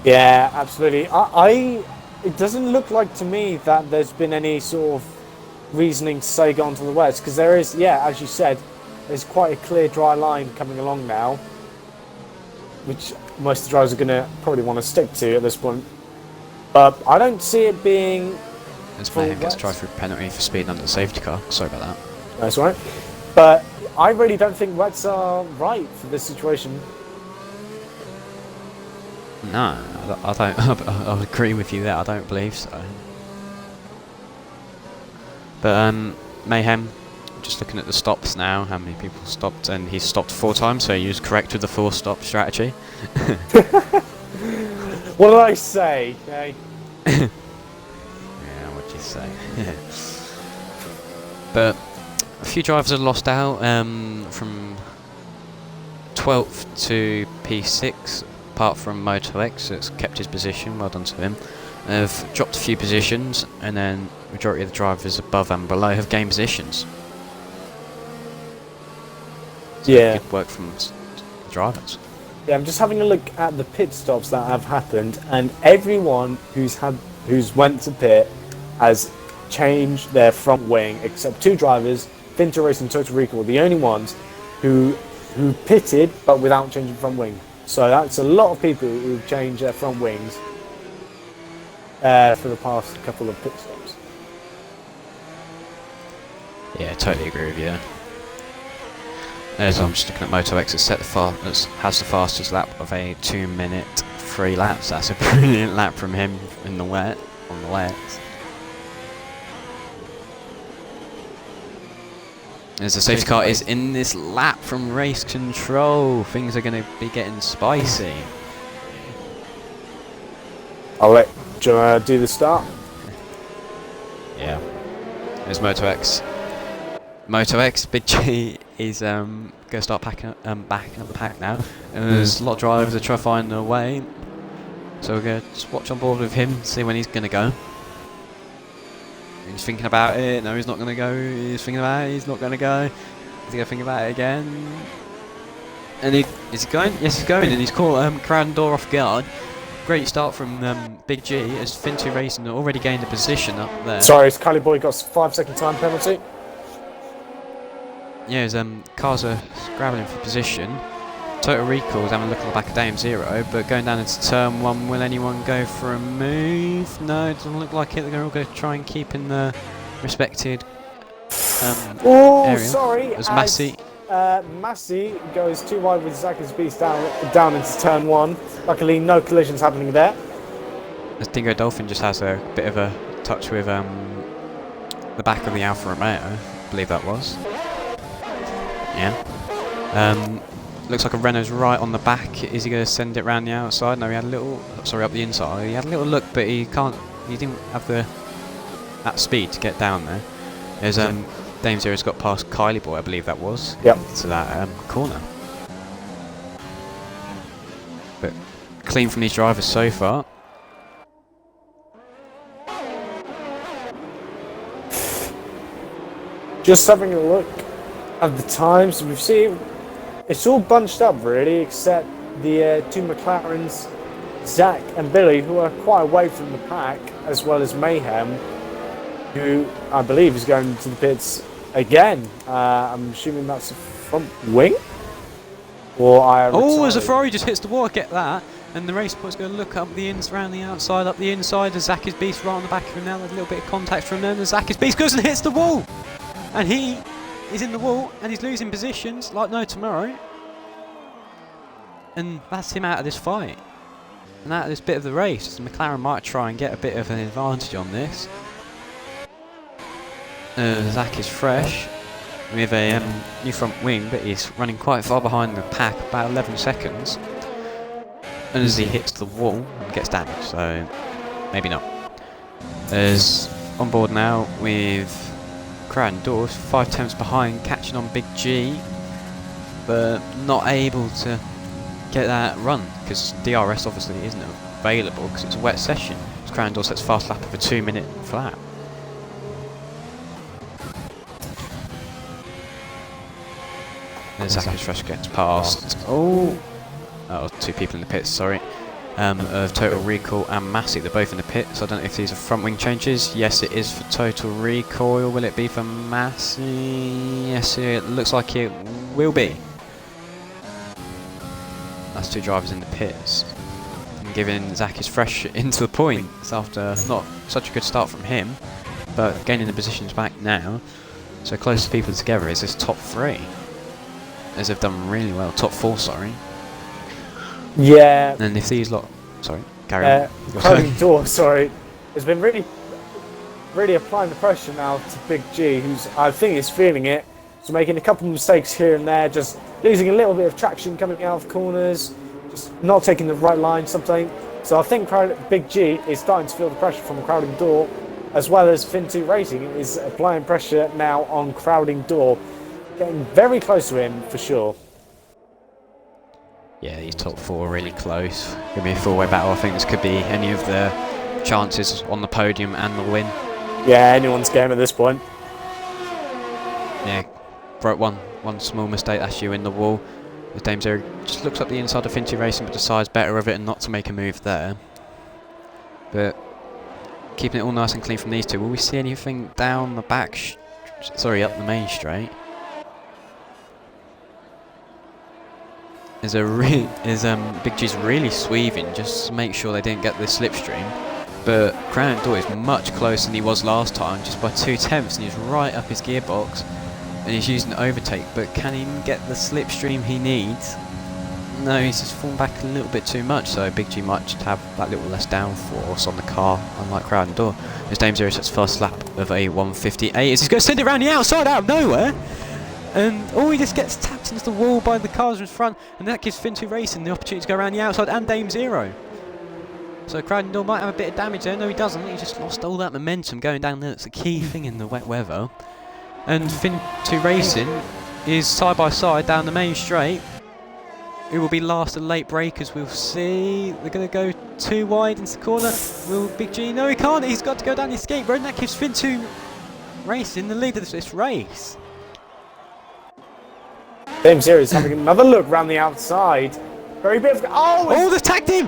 Yeah, absolutely. It doesn't look like to me that there's been any sort of reasoning to say go onto the wets, because there is, yeah, as you said, there's quite a clear dry line coming along now, which most of the drivers are going to probably want to stick to at this point. But I don't see it being... As Mayhem gets tried for a penalty for speeding under the safety car. Sorry about that. That's right. But I really don't think wets are right for this situation. No, I don't. I agree with you there. I don't believe so. But Mayhem, just looking at the stops now, how many people stopped, and he's stopped 4 times, so he was correct with the 4-stop strategy. What did I say? Okay. Yeah, what'd you say? But a few drivers have lost out from 12th to P6, apart from Moto X, that's kept his position, well done to him. Have dropped a few positions, and then majority of the drivers above and below have gained positions. So yeah, good work from the drivers. Yeah, I'm just having a look at the pit stops that have happened, and everyone who's went to pit has changed their front wing, except 2 drivers. Finter Racing and Total Recall were the only ones who pitted but without changing front wing. So that's a lot of people who've changed their front wings for the past couple of pit stops. Yeah, totally agree with you. I'm just looking at Moto X, has the fastest lap of a 2-minute 3 laps. That's a brilliant lap from him in the wet. on the left. As the safety car is in this lap from race control, things are going to be getting spicy. I'll let Joe do the start. Yeah. There's Moto X. Moto X, Big G is going to start backing up the pack now. And there's a lot of drivers that try to find their way. So we're going to just watch on board with him, see when he's going to go. He's thinking about it. No, he's not going to go. He's thinking about it. He's not going to go. Is he going to think about it again? And is he going? Yes, he's going. And he's caught Crowd Door off guard. Great start from Big G as Fintu Racing already gained a position up there. Sorry, Kylie Boy got a 5-second time penalty. Yeah, his cars are scrabbling for position. Total Recall is having a look at the back of Dame Zero, but going down into turn 1, will anyone go for a move? No, it doesn't look like it. They're all going to try and keep in the respected area. Sorry. As Massey. Massey goes too wide with Zach's Beast down into turn 1. Luckily, no collisions happening there. As Dingo Dolphin just has a bit of a touch with the back of the Alfa Romeo, I believe that was. Yeah. Looks like a Renault's right on the back. Is he going to send it round the outside? No, he had a little... Sorry, up the inside. He had a little look, but he can't... He didn't have that speed to get down there. There's Dame Zero's got past Kylie Boy, I believe that was. Yep. To that corner. But clean from these drivers so far. Just having a look at the times we've seen. It's all bunched up really, except the two McLarens, Zach and Billy, who are quite away from the pack, as well as Mayhem, who I believe is going to the pits again. I'm assuming that's a front wing? Or as a Ferrari just hits the wall, I get that. And the race boy's going to look up the around the outside, up the inside, as Zach is Beast right on the back of him now. There's a little bit of contact from them, and Zach is Beast goes and hits the wall! And he is in the wall, and he's losing positions like no tomorrow. And that's him out of this fight. And out of this bit of the race. So McLaren might try and get a bit of an advantage on this. Zach is fresh with a new front wing, but he's running quite far behind the pack, about 11 seconds. And as he hits the wall, and gets damaged, so maybe not. There's on board now with Crowd Doors, 5 tenths behind, catching on Big G, but not able to get that run because DRS obviously isn't available because it's a wet session. Crowd Doors sets fast lap of a 2-minute flat. And Zach Fresh gets past. Oh, two people in the pits. Sorry. Of Total Recall and Massey, they're both in the pits. I don't know if these are front wing changes. Yes, it is for Total Recall. Will it be for Massey? Yes, it looks like it will be. That's 2 drivers in the pits. And giving Zach his fresh into the points after not such a good start from him, but gaining the positions back now. So closest people together is this top 3. As they've done really well. Top 4, sorry. Yeah. And if these lot... Sorry, carry on. Crowding Door, sorry. Has been really applying the pressure now to Big G, who's, I think, is feeling it. So making a couple of mistakes here and there, just losing a little bit of traction coming out of corners, just not taking the right line, something. So I think Big G is starting to feel the pressure from Crowding Door, as well as Fintu Racing is applying pressure now on Crowding Door. Getting very close to him, for sure. Yeah, these top 4 are really close. Gonna be a full-way battle. I think this could be any of the chances on the podium and the win. Yeah, anyone's game at this point. Yeah, broke one small mistake. That's you in the wall. The Dame Zero just looks up the inside of Fintu Racing, but decides better of it and not to make a move there. But keeping it all nice and clean from these two. Will we see anything down the back? Sorry, up the main straight. Big G's really sweeving just to make sure they didn't get the slipstream. But Crowd Door is much closer than he was last time, just by 2 tenths, and he's right up his gearbox. And he's using the overtake, but can he get the slipstream he needs? No, he's just fallen back a little bit too much, so Big G might just have that little less downforce on the car, unlike Crowd and Door. As Dame Zero sets first lap of a 1:58, as he's going to send it around the outside out of nowhere, and he just gets tapped into the wall by the cars in front, and that gives Fin2 Racing the opportunity to go around the outside and Dame Zero. So Crowd and Door might have a bit of damage there. No, he doesn't. He just lost all that momentum going down there. That's the key thing in the wet weather. And Fin2 Racing is side by side down the main straight. Who will be last at late breakers, we'll see. They're going to go too wide into the corner. Will Big G? No, he can't. He's got to go down the escape road, and that gives Fin2 Racing the lead of this race. Dame Zero is having another look round the outside. Very bit of... Oh, they've tagged him!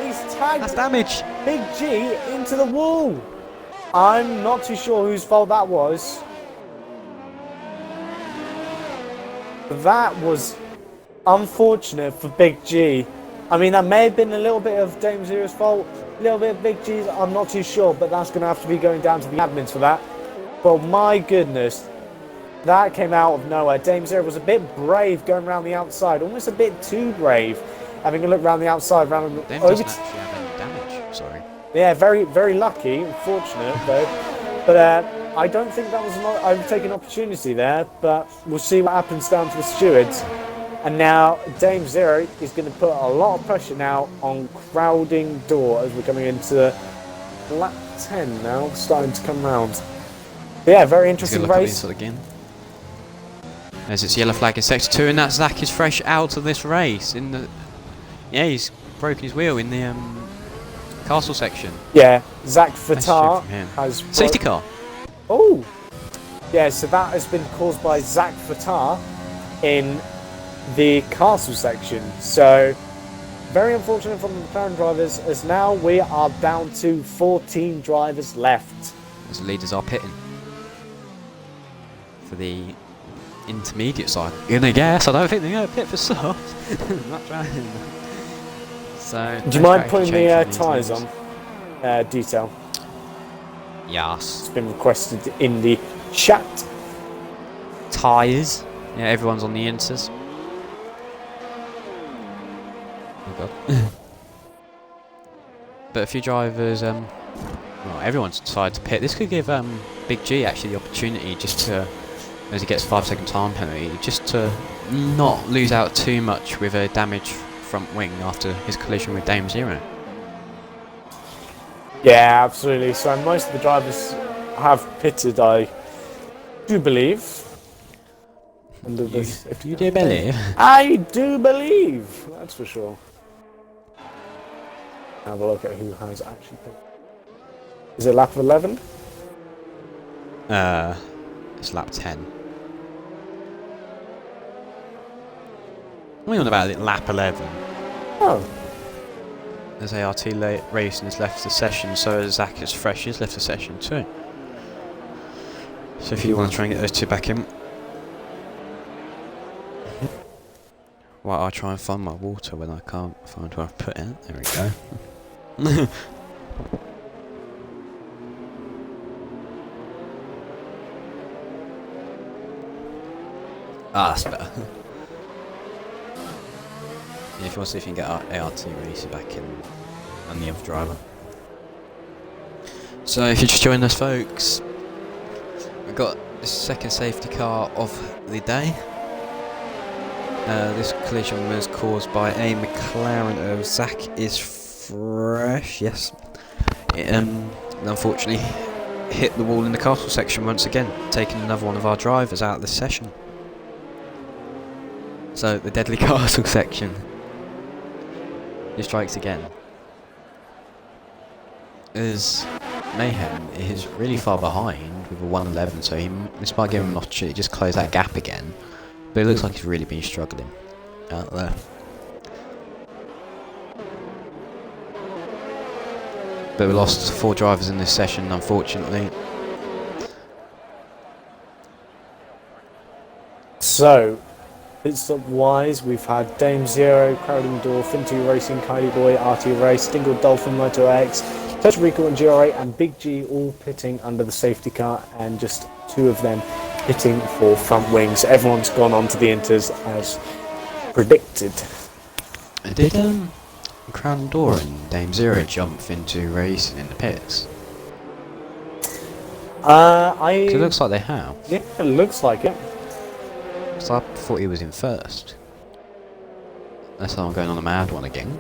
He's tagged That's damage. Big G into the wall. I'm not too sure whose fault that was. That was unfortunate for Big G. I mean, that may have been a little bit of Dame Zero's fault, a little bit of Big G's, I'm not too sure, but that's going to have to be going down to the admins for that. But my goodness, that came out of nowhere. Dame Zero was a bit brave going around the outside, almost a bit too brave, having a look around the outside. Dame doesn't actually have any damage, sorry. Yeah, very, very lucky, unfortunate though. But I don't think that was an overtaken opportunity there, but we'll see what happens down to the stewards. And now Dame Zero is going to put a lot of pressure now on Crowding Door as we're coming into lap 10 now, starting to come round. But yeah, very interesting race. Again. As it's yellow flag in sector 2, and that Zach is fresh out of this race. Yeah, he's broken his wheel in the castle section. Yeah, Zach Fattar has... Safety car. Oh! Yeah, so that has been caused by Zach Fattar in the castle section. So very unfortunate from the McLaren drivers, as now we are down to 14 drivers left. As the leaders are pitting for the intermediate side. In a gas, I don't think they're going to pit for soft. Not trying. So do you mind putting the tyres on detail? Yes. It's been requested in the chat. Tyres. Yeah, everyone's on the inters. Oh god. But a few drivers, well, everyone's decided to pit. This could give Big G actually the opportunity just to, as he gets 5-second time penalty, just to not lose out too much with a damaged front wing after his collision with Dame Zero. Yeah, absolutely. So most of the drivers have pitted, I do believe. If you do believe. I do believe, that's for sure. Have a look at who has actually pitted. Is it lap 11? It's lap 10. We're on about it, lap 11. Oh. As ART Racing has left the session, so as Zach is fresh, he's left the session too. So if you want to try and get those two back in. Well, I'll try and find my water when I can't find where I've put it. There we go. That's better. Yeah, if you want to see if you can get ART Racing back in and the other driver. So if you just joined us, folks, we've got the second safety car of the day. This collision was caused by a McLaren of Zach is fresh, yes. It unfortunately hit the wall in the castle section once again, taking another one of our drivers out of the session. So the deadly castle section. He strikes again. As Mayhem is really far behind with a 111, so this might give him an opportunity to just close that gap again. But it looks like he's really been struggling out there. But we lost 4 drivers in this session, unfortunately. So, pit stop wise, we've had Dame Zero, Crowding Door, Fin2 Racing, Kylie Boy, RT Race, Dingle Dolphin, Moto X, Touch Rico and GRA, and Big G all pitting under the safety car, and just 2 of them pitting for front wings. Everyone's gone on to the inters as predicted. Did Crown Door and Dame Zero jump into racing in the pits? 'Cause it looks like they have. Yeah, it looks like it. So I thought he was in first. Unless I'm going on a mad one again.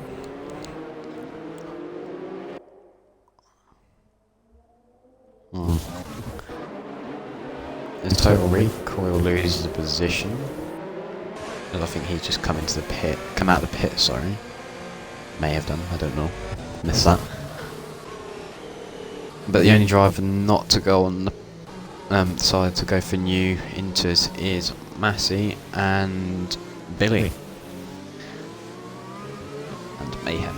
Hmm. As Total Recoil loses the position. And I think he's just come into the pit. Come out of the pit, sorry. May have done, I don't know. Missed that. But the only driver not to go on the decided to go for new inters is Massey and Billy. And Mayhem.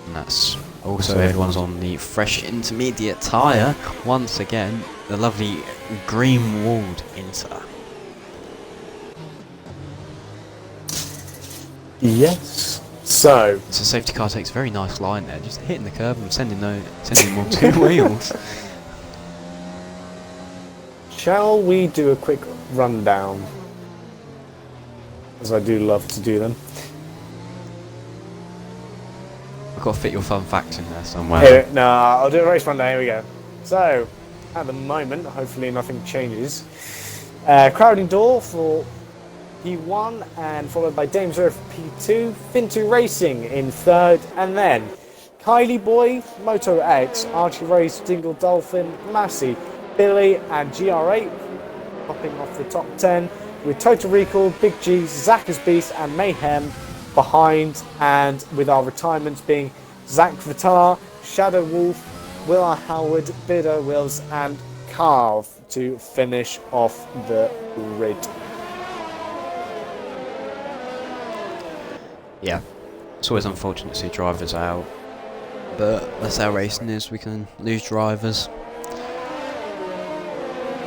And that's also everyone's on the fresh intermediate tyre. Once again, the lovely green walled Inter. Yes. So the safety car takes a very nice line there, just hitting the curb and sending them on two wheels. shall we do a quick rundown? As I do love to do them. I've got to fit your fun facts in there somewhere. Here, no, I'll do a race rundown. Here we go. So, at the moment, hopefully nothing changes. Crowding Door for P1 and followed by Dame Zero for P2. Fintu Racing in third, and then Kylie Boy, Moto X, Archie Race, Dingle Dolphin, Massey, Billy, and GR8 popping off the top 10 with Total Recall, Big G, Zach's Beast, and Mayhem behind, and with our retirements being Zach Vitar, Shadow Wolf, Will Howard, Bitter Wills, and Carve to finish off the grid. Yeah, it's always unfortunate to see drivers out, but that's how racing is, we can lose drivers.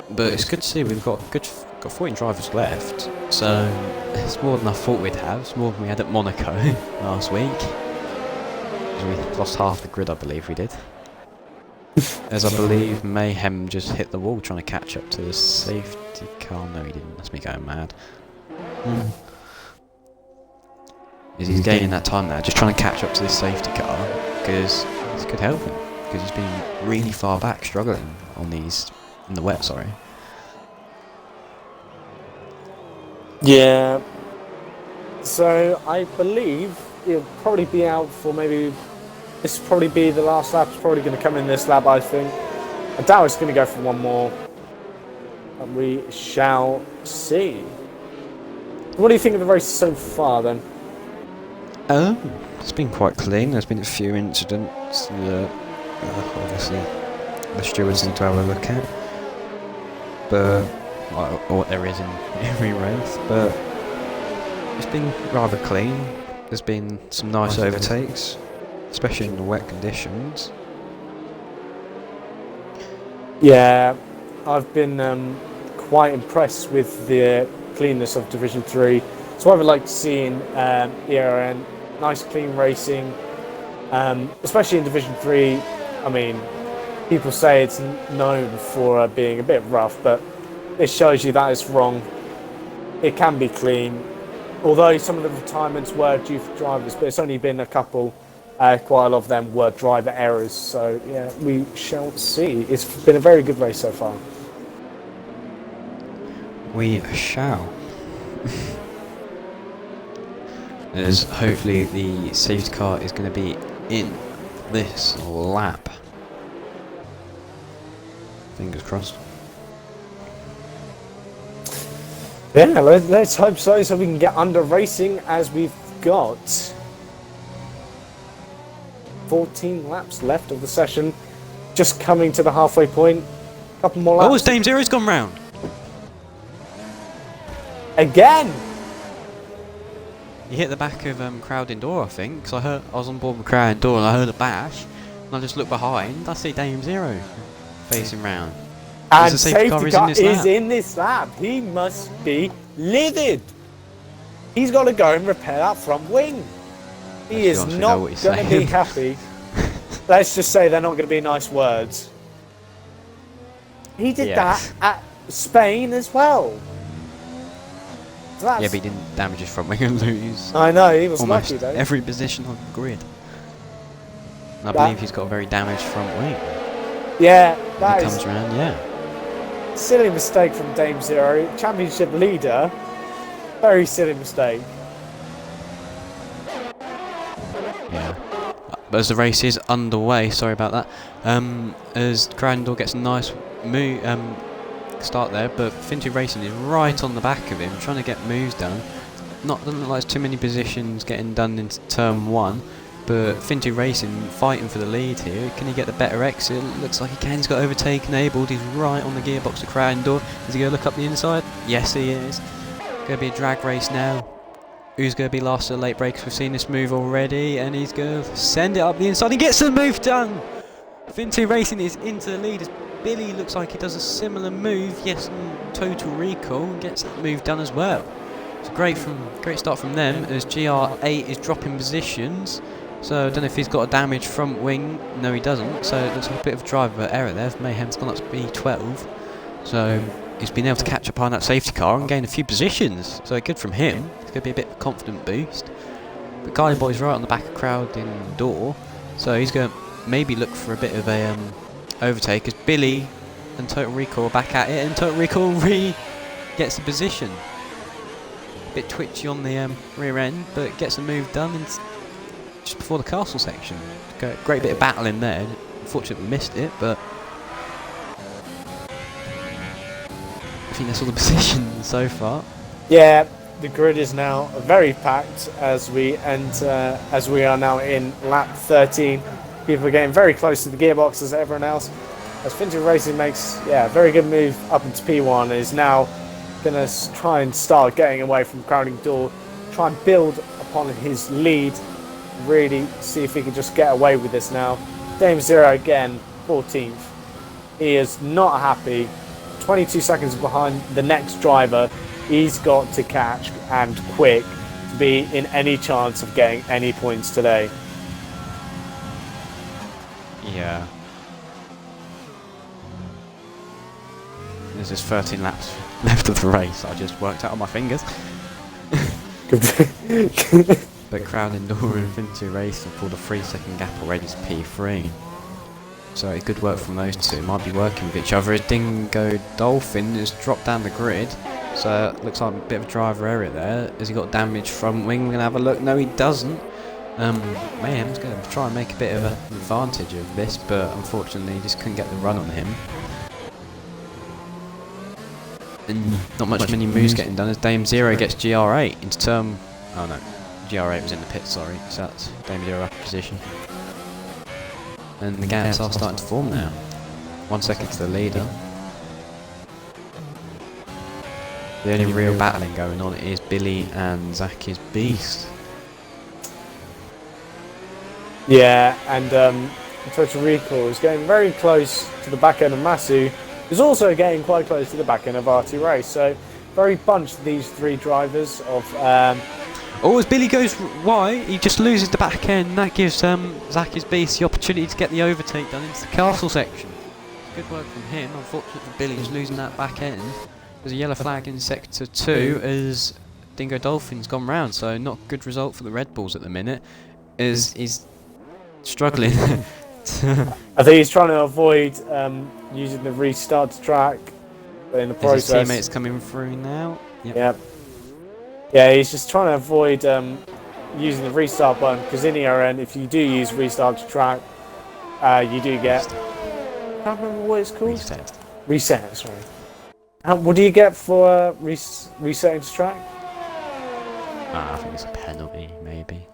But it's good to see we've got 14 drivers left, so it's more than I thought we'd have. It's more than we had at Monaco last week. We lost half the grid, I believe we did. As I believe Mayhem just hit the wall trying to catch up to the safety car. No, he didn't. That's me going mad. He's gaining that time now, just trying to catch up to this safety car, because this could help him, because he's been really far back, struggling on these, in the wet, sorry. Yeah, so I believe it'll probably be out for maybe, this will probably be the last lap. It's probably going to come in this lap, I think. I doubt it's going to go for one more, but we shall see. What do you think of the race so far then? It's been quite clean. There's been a few incidents that obviously the stewards need to have a look at, but or what there is in every race, but it's been rather clean. There's been some nice overtakes, especially in the wet conditions. Yeah, I've been quite impressed with the cleanness of Division 3. It's what I would like to see in ERN. Nice clean racing, especially in Division 3. I mean, people say it's known for being a bit rough, but it shows you that it's wrong. It can be clean, although some of the retirements were due for drivers, but it's only been a couple. Quite a lot of them were driver errors, so yeah, we shall see. It's been a very good race so far. We shall. As hopefully the safety car is going to be in this lap. Fingers crossed. Yeah, let's hope so we can get under racing, as we've got 14 laps left of the session. Just coming to the halfway point. A couple more laps. Oh, it's Dame Zero's gone round. Again! He hit the back of Crowding Door, I think, because I was on board with Crowding Door and I heard a bash, and I just looked behind, I see Dame Zero facing round. And safety car is in this lap. He must be livid. He's got to go and repair that front wing. He is not going to be happy. Let's just say they're not going to be nice words. He did that at Spain as well. That's, Yeah, but he didn't damage his front wing and lose I know, he was almost lucky though. every position on the grid. And I believe he's got a very damaged front wing. Yeah, When that he is comes around, yeah. silly mistake from Dame Zero. Championship leader. Very silly mistake. Yeah. But as the race is underway, sorry about that, as Crandall gets a nice start there, but Fintu Racing is right on the back of him, trying to get moves done. Doesn't look like there's too many positions getting done into turn 1, but Fintu Racing fighting for the lead here. Can he get the better exit? Looks like he can. He's got overtake enabled. He's right on the gearbox of Crandall. Is he going to look up the inside? Yes, he is. Going to be a drag race now. Who's going to be last at the late breaks? We've seen this move already, and he's going to send it up the inside. He gets the move done! Fintu Racing is into the lead as Billy looks like he does a similar move. Yes, on Total Recall, and gets that move done as well. It's a great start from them as GR8 is dropping positions. So I don't know if he's got a damaged front wing. No, he doesn't. So it looks like a bit of a driver error there. Mayhem's gone up to B12. So he's been able to catch up on that safety car and gain a few positions. So good from him. It's going to be a bit of a confident boost. But Kylie Boy's right on the back of crowd in door. So he's going to maybe look for a bit of a overtake as Billy and Total Recall are back at it. And Total Recall gets the position. A bit twitchy on the rear end, but gets a move done in just before the castle section. Great bit of battle in there. Unfortunately missed it, but I think that's all the positions so far. Yeah, the grid is now very packed as we enter, as we are now in lap 13. People are getting very close to the gearbox as everyone else. As Fintu Racing makes, a very good move up into P1 and is now going to try and start getting away from crowding door, try and build upon his lead, really see if he can just get away with this now. Dame Zero again, 14th. He is not happy. 22 seconds behind the next driver. He's got to catch and quick to be in any chance of getting any points today. Yeah. There's just 13 laps left of the race. I just worked out on my fingers. But Crowd Indoor and Fintu Race have pulled a 3-second gap already to P3. So good work from those two. Might be working with each other. As Dingo Dolphin has dropped down the grid. So it looks like a bit of a driver error there. Has he got damaged front wing? We're going to have a look. No, he doesn't. Mayhem's going to try and make a bit of an advantage of this, but unfortunately he just couldn't get the run on him. And not many moves getting done as Dame Zero gets GR8 into turn... Oh no, GR8 was in the pit, sorry. So that's Dame Zero up position. And the gaps are starting to form now. 1 second to the leader. The only real battling going on is Billy and Zaki's Beast. Yeah, and Total Recall is getting very close to the back end of Masu, who's also getting quite close to the back end of R2 Race. So very bunched, these three drivers of... Oh, as Billy goes wide, he just loses the back end. That gives Zaki's Beast the opportunity to get the overtake done into the castle section. Good work from him. Unfortunately for Billy, he's losing that back end. There's a yellow flag in sector 2 as Dingo Dolphin's gone round, so not a good result for the Red Bulls at the minute. As he's struggling. I think he's trying to avoid using the restart to track, but in the process... His teammates coming through now. Yep. Yeah, he's just trying to avoid using the restart button, because in ERN, if you do use restart to track, you do get... I can't remember what it's called. Reset, sorry. What do you get for resetting to track? I think it's a penalty, maybe.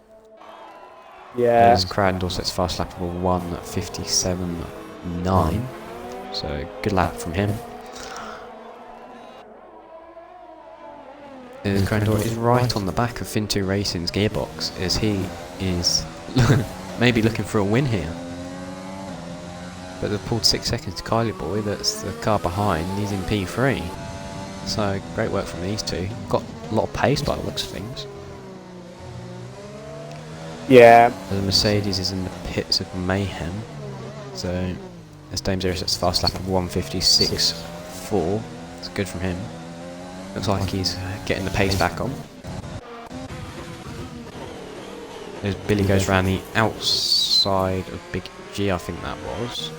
Yeah. As Crandall sets fast lap of 1:57.9. So good lap from him. As Crandall is right on the back of Fintu Racing's gearbox as he is maybe looking for a win here. But they've pulled 6 seconds to Kylie Boy, that's the car behind, he's in P3. So great work from these two. Got a lot of pace by the looks of things. Yeah. The Mercedes is in the pits of Mayhem. So as Dame Zero sets fast lap of 1:56.4. It's good from him. Looks like he's getting the pace back on. As Billy goes around the outside of Big G, I think that was.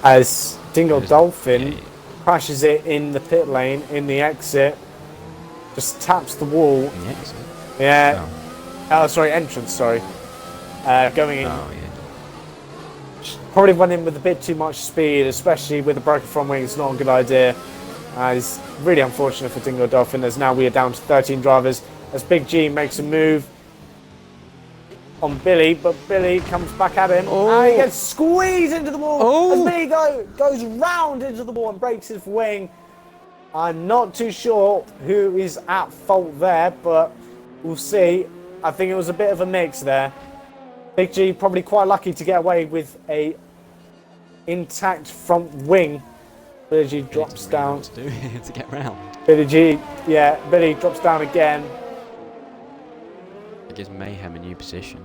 As Dingle Dolphin crashes it in the pit lane, in the exit, just taps the wall. In the exit? Yeah. Oh, sorry, entrance, sorry. Going in. Oh, yeah. Probably went in with a bit too much speed, especially with a broken front wing. It's not a good idea. It's really unfortunate for Dingo Dolphin, as now we are down to 13 drivers. As Big G makes a move on Billy, but Billy comes back at him. Oh. And he gets squeezed into the wall. Oh. As Billy goes round into the wall and breaks his wing. I'm not too sure who is at fault there, but we'll see. I think it was a bit of a mix there. Big G probably quite lucky to get away with a intact front wing. Billy G drops down. To get round. Billy G, yeah, Billy drops down again. It gives Mayhem a new position.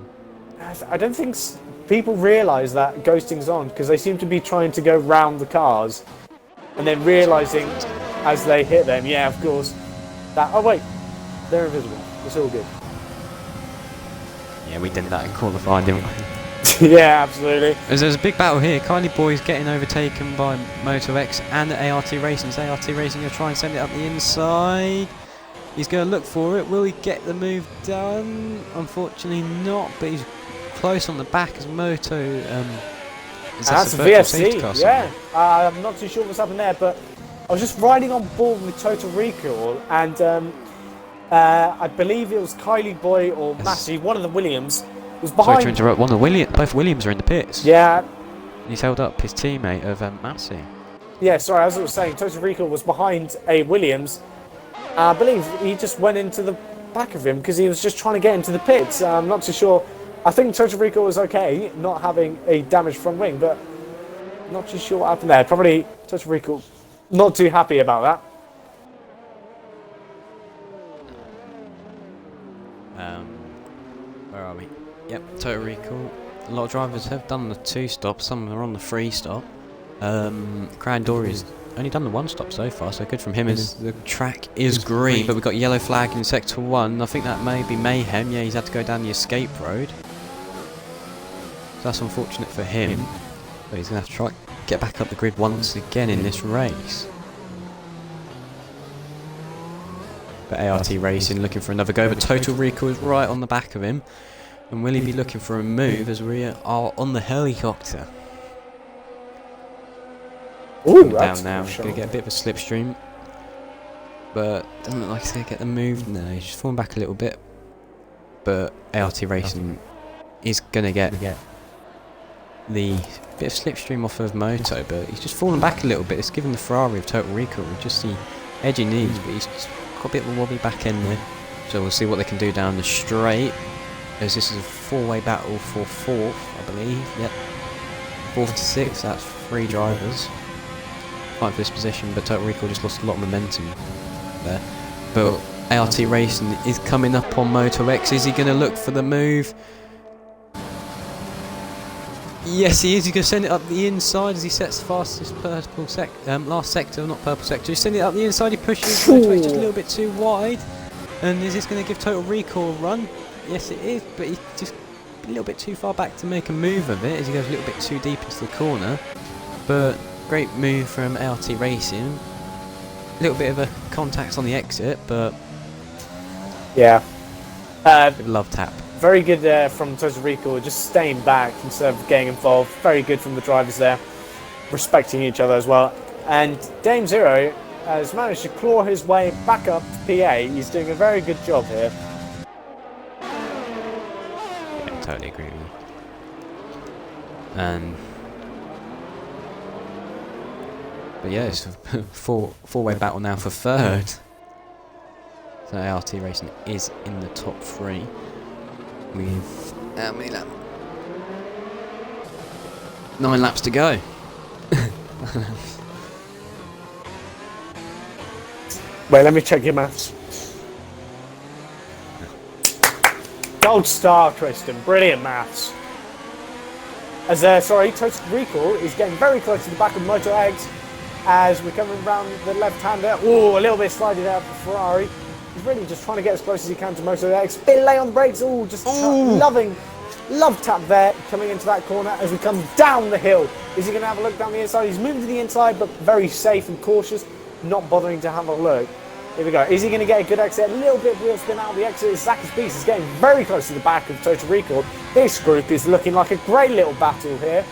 I don't think people realise that ghosting's on, because they seem to be trying to go round the cars and then realising as they hit them, yeah, of course, that, oh wait, they're invisible. It's all good. Yeah, we did that in qualifying, didn't we? Yeah, absolutely. As there's a big battle here, Kylie Boy's getting overtaken by Moto X and ART Racing. So ART Racing going to try and send it up the inside. He's going to look for it. Will he get the move done? Unfortunately not, but he's close on the back as Moto. That's a VFC, yeah. I'm not too sure what's happened there, but I was just riding on board with Total Recall, and I believe it was Kylie Boy or Massey, one of the Williams, was behind. Sorry to interrupt, both Williams are in the pits. Yeah. He's held up his teammate of Massey. Yeah, sorry, as I was saying, Total Recall was behind a Williams. I believe he just went into the back of him because he was just trying to get into the pits. I'm not too sure. I think Total Recall was okay, not having a damaged front wing, but not too sure what happened there. Probably Total Recall not too happy about that. Where are we? Yep, Total Recall. A lot of drivers have done the 2-stop, some are on the 3-stop. Crown Dory's only done the 1-stop so far, so good from him. As the track is green, but we've got yellow flag in sector 1. I think that may be Mayhem. Yeah, he's had to go down the escape road. So that's unfortunate for him. But he's going to have to try get back up the grid once again in this race. But ART Racing looking for another go, but Total Recall is right on the back of him. And will he be looking for a move as we are on the helicopter? Ooh, down now, he's going to get a bit of a slipstream. But doesn't look like he's going to get the move. No, he's just falling back a little bit. But ART Racing is going to get the bit of slipstream off of Moto, but he's just fallen back a little bit. It's given the Ferrari of Total Recall just the edge he needs, but he's just got a bit of a wobbly back end there. So we'll see what they can do down the straight, as this is a 4-way battle for 4th, I believe. Yep, 4th to 6th, that's 3 drivers fighting for this position, but Total Recall just lost a lot of momentum there. But ART Racing is coming up on Moto X. Is he going to look for the move? Yes, he is. He's going to send it up the inside as he sets the fastest purple last sector, not purple sector. He's sending it up the inside. He pushes Moto X just a little bit too wide. And is this going to give Total Recall a run? Yes, it is, but he's just a little bit too far back to make a move of it as he goes a little bit too deep into the corner. But great move from ART Racing. A little bit of a contact on the exit, but yeah, love tap. Very good from Total Recall, just staying back instead of getting involved. Very good from the drivers there, respecting each other as well. And Dame Zero has managed to claw his way back up to PA. He's doing a very good job here. Yeah, totally agree with you. And but yeah, it's a four-way battle now for 3rd. So ART Racing is in the top 3. With how many laps? 9 laps to go. Wait, let me check your maths. Gold star, Tristan. Brilliant maths. As Total Recall is getting very close to the back of Moto X. as we're coming around the left-hander. Oh, a little bit slidey there for Ferrari. He's really just trying to get as close as he can to Moto X. Bit late on the brakes. Oh, just love tap there coming into that corner as we come down the hill. Is he going to have a look down the inside? He's moving to the inside, but very safe and cautious, not bothering to have a look. Here we go. Is he going to get a good exit? A little bit of wheel spin out of the exit. Zach's Beast is getting very close to the back of Total Recall. This group is looking like a great little battle here,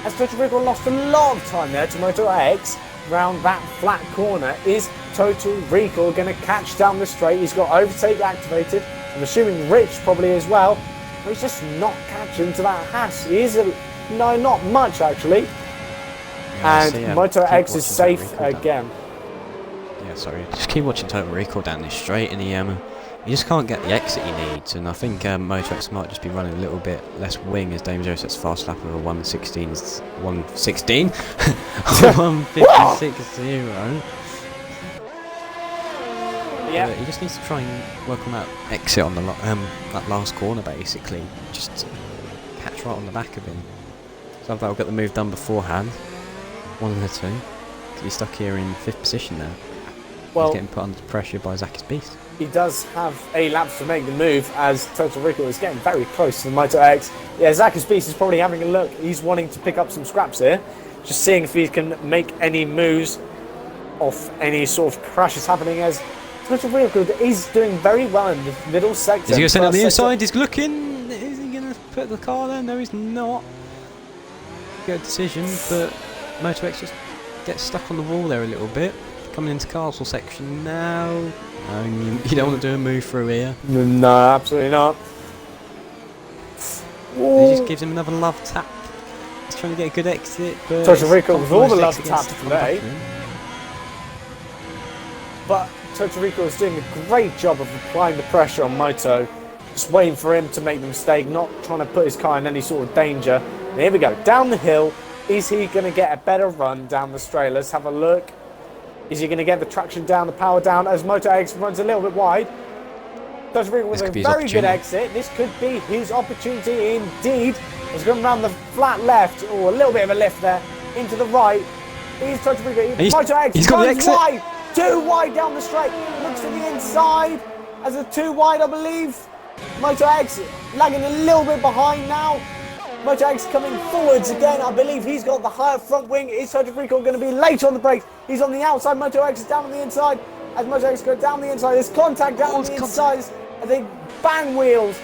as Total Recall lost a lot of time there to Moto X round that flat corner. Is Total Recall going to catch down the straight? He's got overtake activated. I'm assuming Rich probably as well. But he's just not catching to that Haas. He is no, not much actually. Yeah, and Moto X is safe again. Yeah, sorry. Just keep watching Total Recall down this straight, and he just can't get the exit he needs. And I think Moto X might just be running a little bit less wing as Dame Zero sets fast lap of a 1:16, 1:56.0. Yeah. He just needs to try and work on that exit on the that last corner, basically. Just catch right on the back of him. So that'll get the move done beforehand. 1 and 2. He's stuck here in 5th position now. Well, he's getting put under pressure by Zach's Beast. He does have a lap to make the move as Total Recall is getting very close to the Moto X. Yeah, Zach's Beast is probably having a look. He's wanting to pick up some scraps here. Just seeing if he can make any moves off any sort of crashes happening, as Total Recall is doing very well in the middle sector. Is he going to send out the inside? He's looking. Is he going to put the car there? No, he's not. Good decision, but Moto X just gets stuck on the wall there a little bit. Coming into Castle section now. No, you don't want to do a move through here. No, absolutely not. He just gives him another love tap. He's trying to get a good exit, but Total Recall with all the love taps today. But Total Recall is doing a great job of applying the pressure on Moto. Just waiting for him to make the mistake, not trying to put his car in any sort of danger. And here we go, down the hill. Is he going to get a better run down the straight? Let's have a look. Is he going to get the traction down, the power down, as Moto X runs a little bit wide? Total Recall with a very good exit. This could be his opportunity indeed. He's going around the flat left, or a little bit of a lift there, into the right. He's Total Recall. Moto X he's got the exit. Wide. Too wide down the straight. Looks to the inside as a too wide, I believe. Moto X lagging a little bit behind now. Moto X coming forwards again. I believe he's got the higher front wing. Is Total Recall going to be late on the brakes? He's on the outside. Moto X is down on the inside. As Moto X goes down the inside, there's contact down on the inside. And they bang wheels.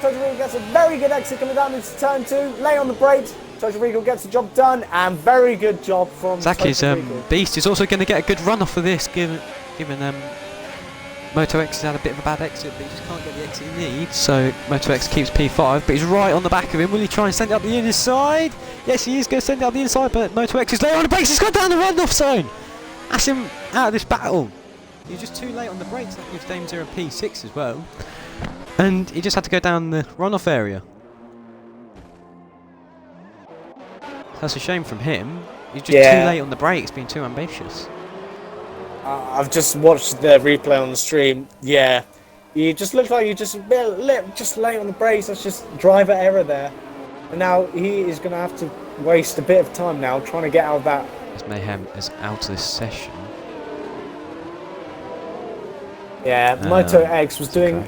Total Recall gets a very good exit coming down into turn 2. Lay on the brakes. Total Recall gets the job done, and very good job from Zach's Beast is also going to get a good run off of this, given Moto X has had a bit of a bad exit, but he just can't get the exit he needs. So Moto X keeps P5, but he's right on the back of him. Will he try and send it up the inside? Yes, he is going to send it up the inside, but Moto X is late on the brakes. He's gone down the run-off zone. That's him out of this battle. He's just too late on the brakes. That gives Dame Zero P6 as well, and he just had to go down the run-off area. That's a shame from him. He's just too late on the brakes, being too ambitious. I've just watched the replay on the stream. Yeah, you just look like you just late on the brakes. That's just driver error there. And now he is going to have to waste a bit of time now trying to get out of that. As Mayhem is out of this session. Yeah, Moto X was doing.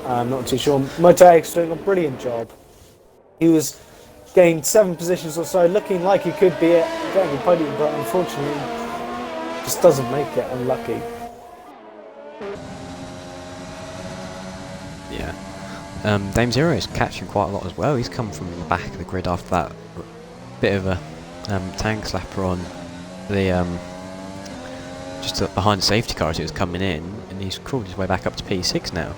I'm not too sure. Moto X doing a brilliant job. He was gained 7 positions or so, looking like he could be getting a podium, but unfortunately just doesn't make it. Unlucky. Yeah. Dame Zero is catching quite a lot as well. He's come from the back of the grid after that bit of a tank slapper on the just behind the safety car as it was coming in, and he's crawled his way back up to P6 now.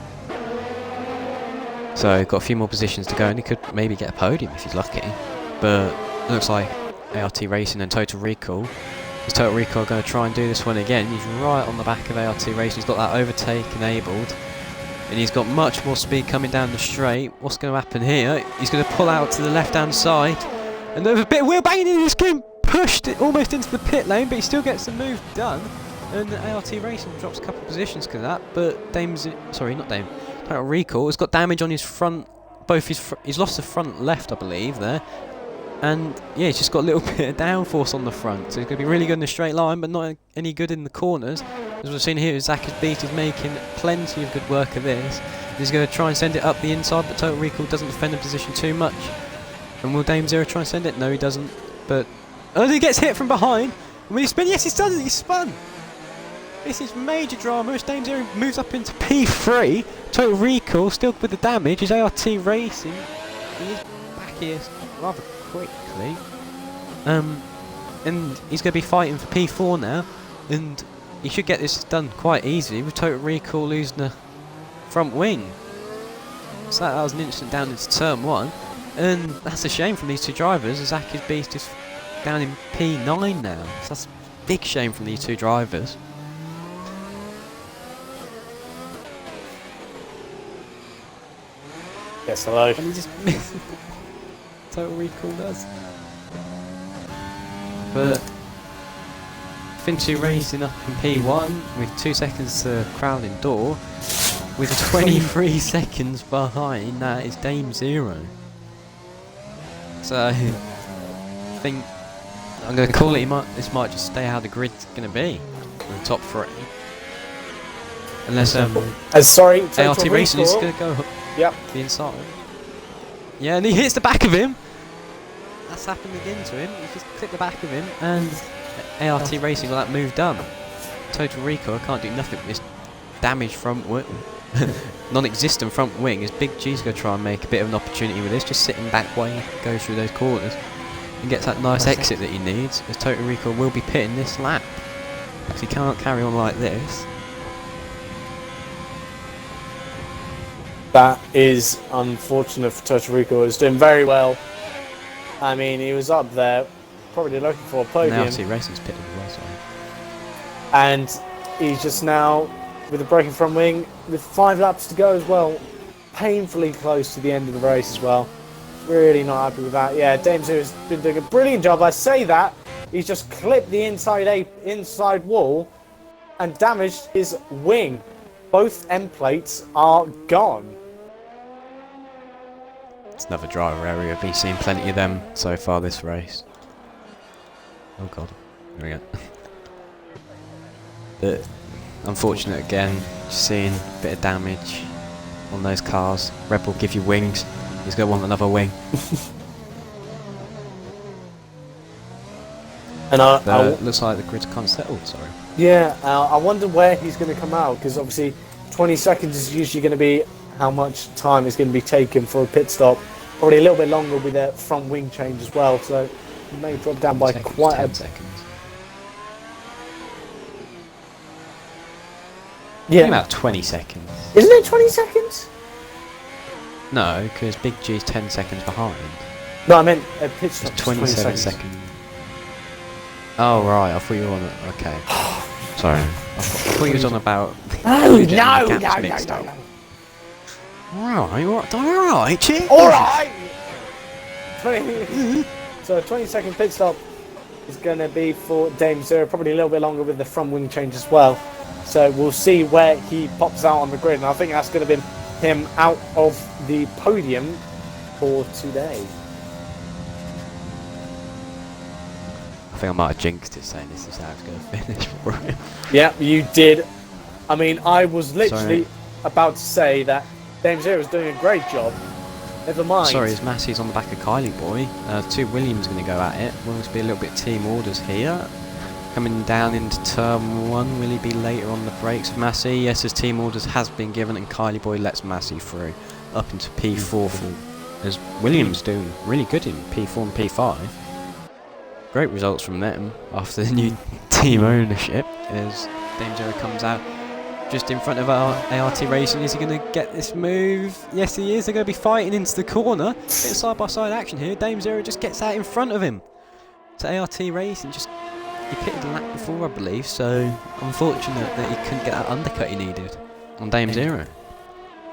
So got a few more positions to go, and he could maybe get a podium if he's lucky. But it looks like ART Racing and Total Recall. Is Total Recall going to try and do this one again? He's right on the back of ART Racing. He's got that overtake enabled, and he's got much more speed coming down the straight. What's going to happen here? He's going to pull out to the left-hand side, and there's a bit of wheel banging in. He's getting pushed almost into the pit lane, but he still gets the move done. And ART Racing drops a couple of positions because of that. But Total Recall has got damage on his front. He's lost the front left, I believe, there. And yeah, he's just got a little bit of downforce on the front, so he's going to be really good in the straight line, but not any good in the corners. As we've seen here, Zach's Beast is making plenty of good work of this. He's going to try and send it up the inside, but Total Recall doesn't defend the position too much. And will Dame Zero try and send it? No, he doesn't. But oh, he gets hit from behind. And when he spins, yes, he does. He's spun. This is major drama as Dame Zero moves up into P3. Total Recall still with the damage. His ART Racing. He is back here rather quickly. And he's going to be fighting for P4 now. And he should get this done quite easily with Total Recall losing the front wing. So that was an instant down into turn 1. And that's a shame from these two drivers, as Zach's Beast is down in P9 now. So that's a big shame from these two drivers. Yes, hello. And he just misses. Total Recall does. But Fintu Racing up in P1 with 2 seconds to crowding door. With 23 seconds behind, that is Dame Zero. So I think I'm going to call it. This might just stay how the grid's going to be in the top 3, unless sorry, ART Racing is going to go the inside. Yeah, and he hits the back of him. That's happened again to him. He just clipped the back of him, and ART Racing got that move done. Total Recall can't do nothing with this damaged front wing. Non-existent front wing, as Big G's going to try and make a bit of an opportunity with this, just sitting back while he goes through those corners and gets that nice exit that he needs, as Total Recall will be pitting this lap, because he can't carry on like this. That is unfortunate for Total Recall. He's doing very well. I mean, he was up there, probably looking for a podium. Now see Racing's pitting as well, sorry. And he's just now with a broken front wing, with 5 laps to go as well, painfully close to the end of the race as well. Really not happy with that. Yeah, Dame Zero has been doing a brilliant job. I say that, he's just clipped the inside wall and damaged his wing. Both end plates are gone. It's another driver area. We've been seeing plenty of them so far this race. Oh god, here we go. But unfortunate again, just seeing a bit of damage on those cars. Red Bull give you wings, he's going to want another wing. And looks like the grid's kind of settled, sorry. Yeah, I wonder where he's going to come out, because obviously 20 seconds is usually going to be how much time is going to be taken for a pit stop. Probably a little bit longer with a front wing change as well, so he may drop down by quite 10 seconds. Yeah. About 20 seconds. Isn't it 20 seconds? No, because Big G's 10 seconds behind. No, I meant a pit stop. It's 27 seconds. Oh right, I thought you were on. Okay. Sorry. I thought you was on about. No. Alright, Chick. Alright! So a 20-second pit stop is going to be for Dame Zero, probably a little bit longer with the front wing change as well. So we'll see where he pops out on the grid, and I think that's going to be him out of the podium for today. I think I might have jinxed it saying this is how it's going to finish for him. Yeah, you did. I mean, I was literally about to say that Dame Zero is doing a great job. Never mind. Sorry, as Massey's on the back of Kylie Boy. 2 Williams going to go at it. Will be a little bit team orders here. Coming down into turn 1, will he be later on the brakes of Massey? Yes, his team orders has been given, and Kylie Boy lets Massey through up into P4 as Williams doing really good in P4 and P5. Great results from them after the new team ownership as Dame Zero comes out just in front of our ART Racing. Is he going to get this move? Yes, he is. They're going to be fighting into the corner. Bit of side-by-side action here. Dame Zero just gets out in front of him. So ART Racing just... He pitted the lap before, I believe, so unfortunate that he couldn't get that undercut he needed on Dame Zero.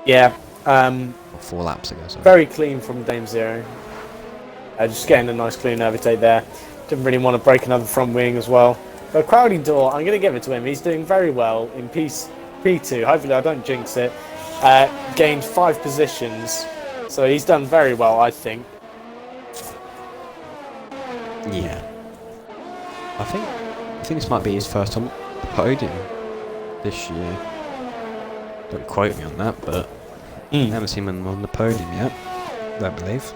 Yeah. 4 laps ago, sorry. Very clean from Dame Zero. Just getting a nice clean overtake there. Didn't really want to break another front wing as well. But crowding door, I'm going to give it to him. He's doing very well in P2. Hopefully I don't jinx it. Gained 5 positions. So he's done very well, I think. Yeah. I think this might be his first on podium this year. Don't quote me on that, but I haven't seen him on the podium yet, I believe.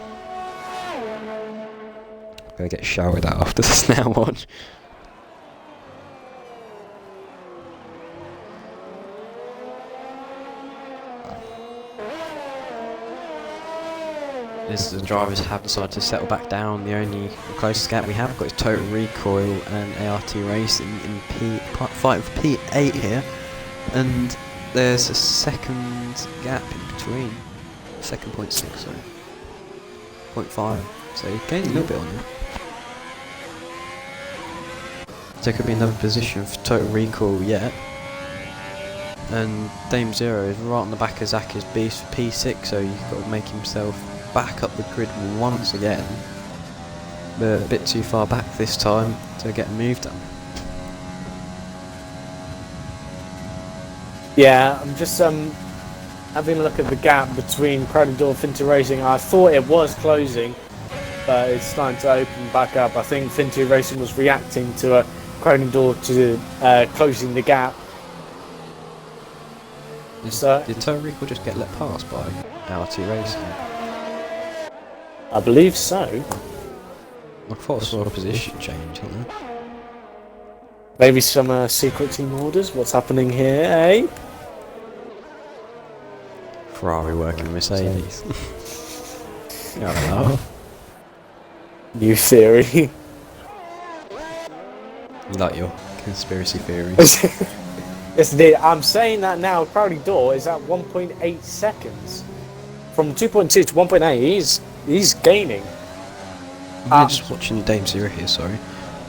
Gotta get showered out after this now, watch. As the drivers have decided to settle back down, the only closest gap we have got is Total Recoil and ART Racing in fight with P8 here, and there's a second gap in between, second 0.6, sorry, 0.5, so you're gaining a little bit on him. So it could be another position for Total Recoil yet. And Dame Zero is right on the back of Zaka's Beast for P6, so he's got to make himself back up the grid once again, but a bit too far back this time to get a move done. Yeah, I'm just having a look at the gap between Crowded Door and Finty Racing. I thought it was closing, but it's starting to open back up. I think Finty Racing was reacting to a Crowded Door to closing the gap. Did Total Recall just get let past by ART Racing? I believe so. I thought I saw a position change, wasn't there? Maybe some secret team orders. What's happening here, eh? Ferrari working Mercedes. I don't know. New theory. You like your conspiracy theories? Yes, indeed. I'm saying that now. Crowded Door is at 1.8 seconds. From 2.2 to 1.8, he's gaining. I'm just watching Dame Zero here, sorry.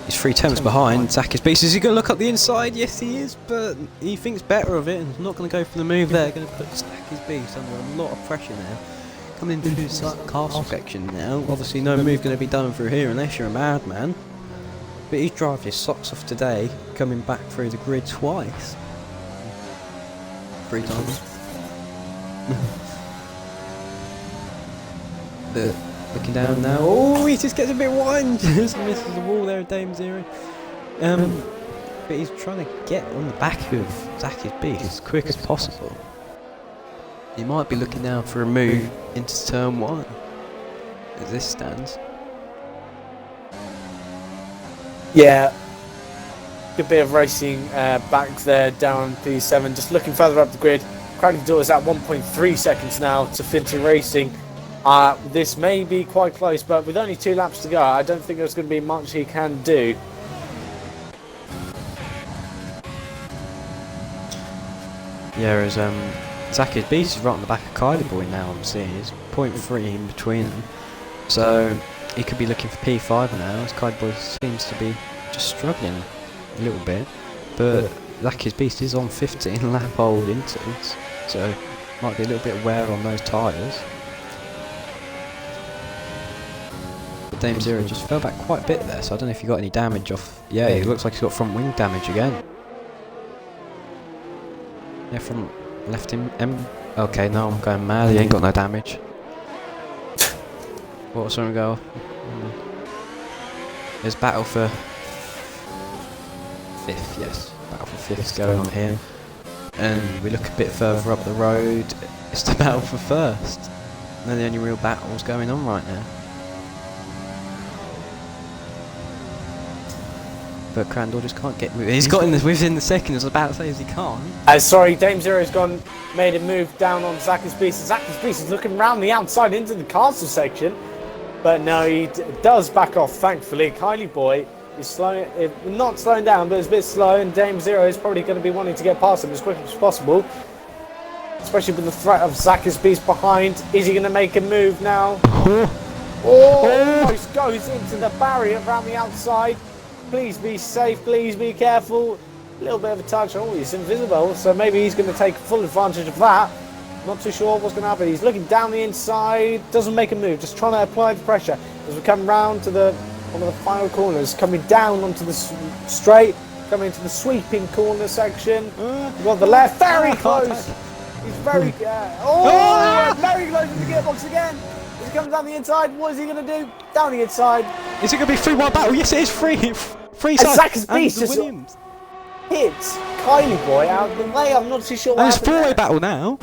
He's 3 tenths behind. Zaka's Beast. Is he going to look up the inside? Yes, he is, but he thinks better of it and he's not going to go for the move there. Going to put Zaka's Beast under a lot of pressure now. Coming into his castle section now. Obviously, no move going to be done through here unless you're a madman. But he's driving his socks off today, coming back through the grid twice. 3 times. Looking down now. Oh, he just gets a bit wide. Just misses the wall there, Dame Zero. But he's trying to get on the back of Zaka's Beast as quick as possible. He might be looking now for a move into turn 1 as this stands. Yeah. Good bit of racing back there down P7. Just looking further up the grid. Crowded Door is at 1.3 seconds now to Finty Racing. This may be quite close, but with only 2 laps to go, I don't think there's going to be much he can do. Yeah, as Zaka's Beast is right on the back of Kylie Boy now, I'm seeing. It's 0.3 in between them. So he could be looking for P5 now, as Kylie Boy seems to be just struggling a little bit. But Zaka's Beast is on 15 lap old intervals, so might be a little bit of wear on those tyres. But Dame Zero just fell back quite a bit there, so I don't know if he got any damage off. Yeah, it looks like he's got front wing damage again. Yeah, from left him. Okay, no, I'm going mad. He ain't got no damage. What's going to go? There's battle for 5th, yes. Battle for 5th going on here. And we look a bit further up the road, it's the battle for 1st. And they're the only real battles going on right now. But Crandall just can't get with it. He's got in within the second, I was about to say as he can't. Sorry, Dame Zero's made a move down on Zaka's Beast. Zaka's Beast is looking round the outside into the castle section. But no, he does back off, thankfully. Kylie Boy is not slowing down, but it's a bit slow, and Dame Zero is probably going to be wanting to get past him as quickly as possible. Especially with the threat of Zaka's Beast behind. Is he going to make a move now? Almost goes into the barrier around the outside. Please be safe, please be careful. A little bit of a touch. Oh, he's invisible, so maybe he's going to take full advantage of that. Not too sure what's going to happen. He's looking down the inside, doesn't make a move, just trying to apply the pressure. As we come round to one of the final corners, coming down onto the straight, coming into the sweeping corner section. We've got the left, very close. He's very, very close to the gearbox again. He's coming down the inside. What is he going to do? Down the inside. Is it going to be 3-1 battle? Yes, it is 3 sides. Zach's Beast and just Williams. hits Kylie Boy out of the way. I'm not too sure what And it's happened 4-way there. battle now.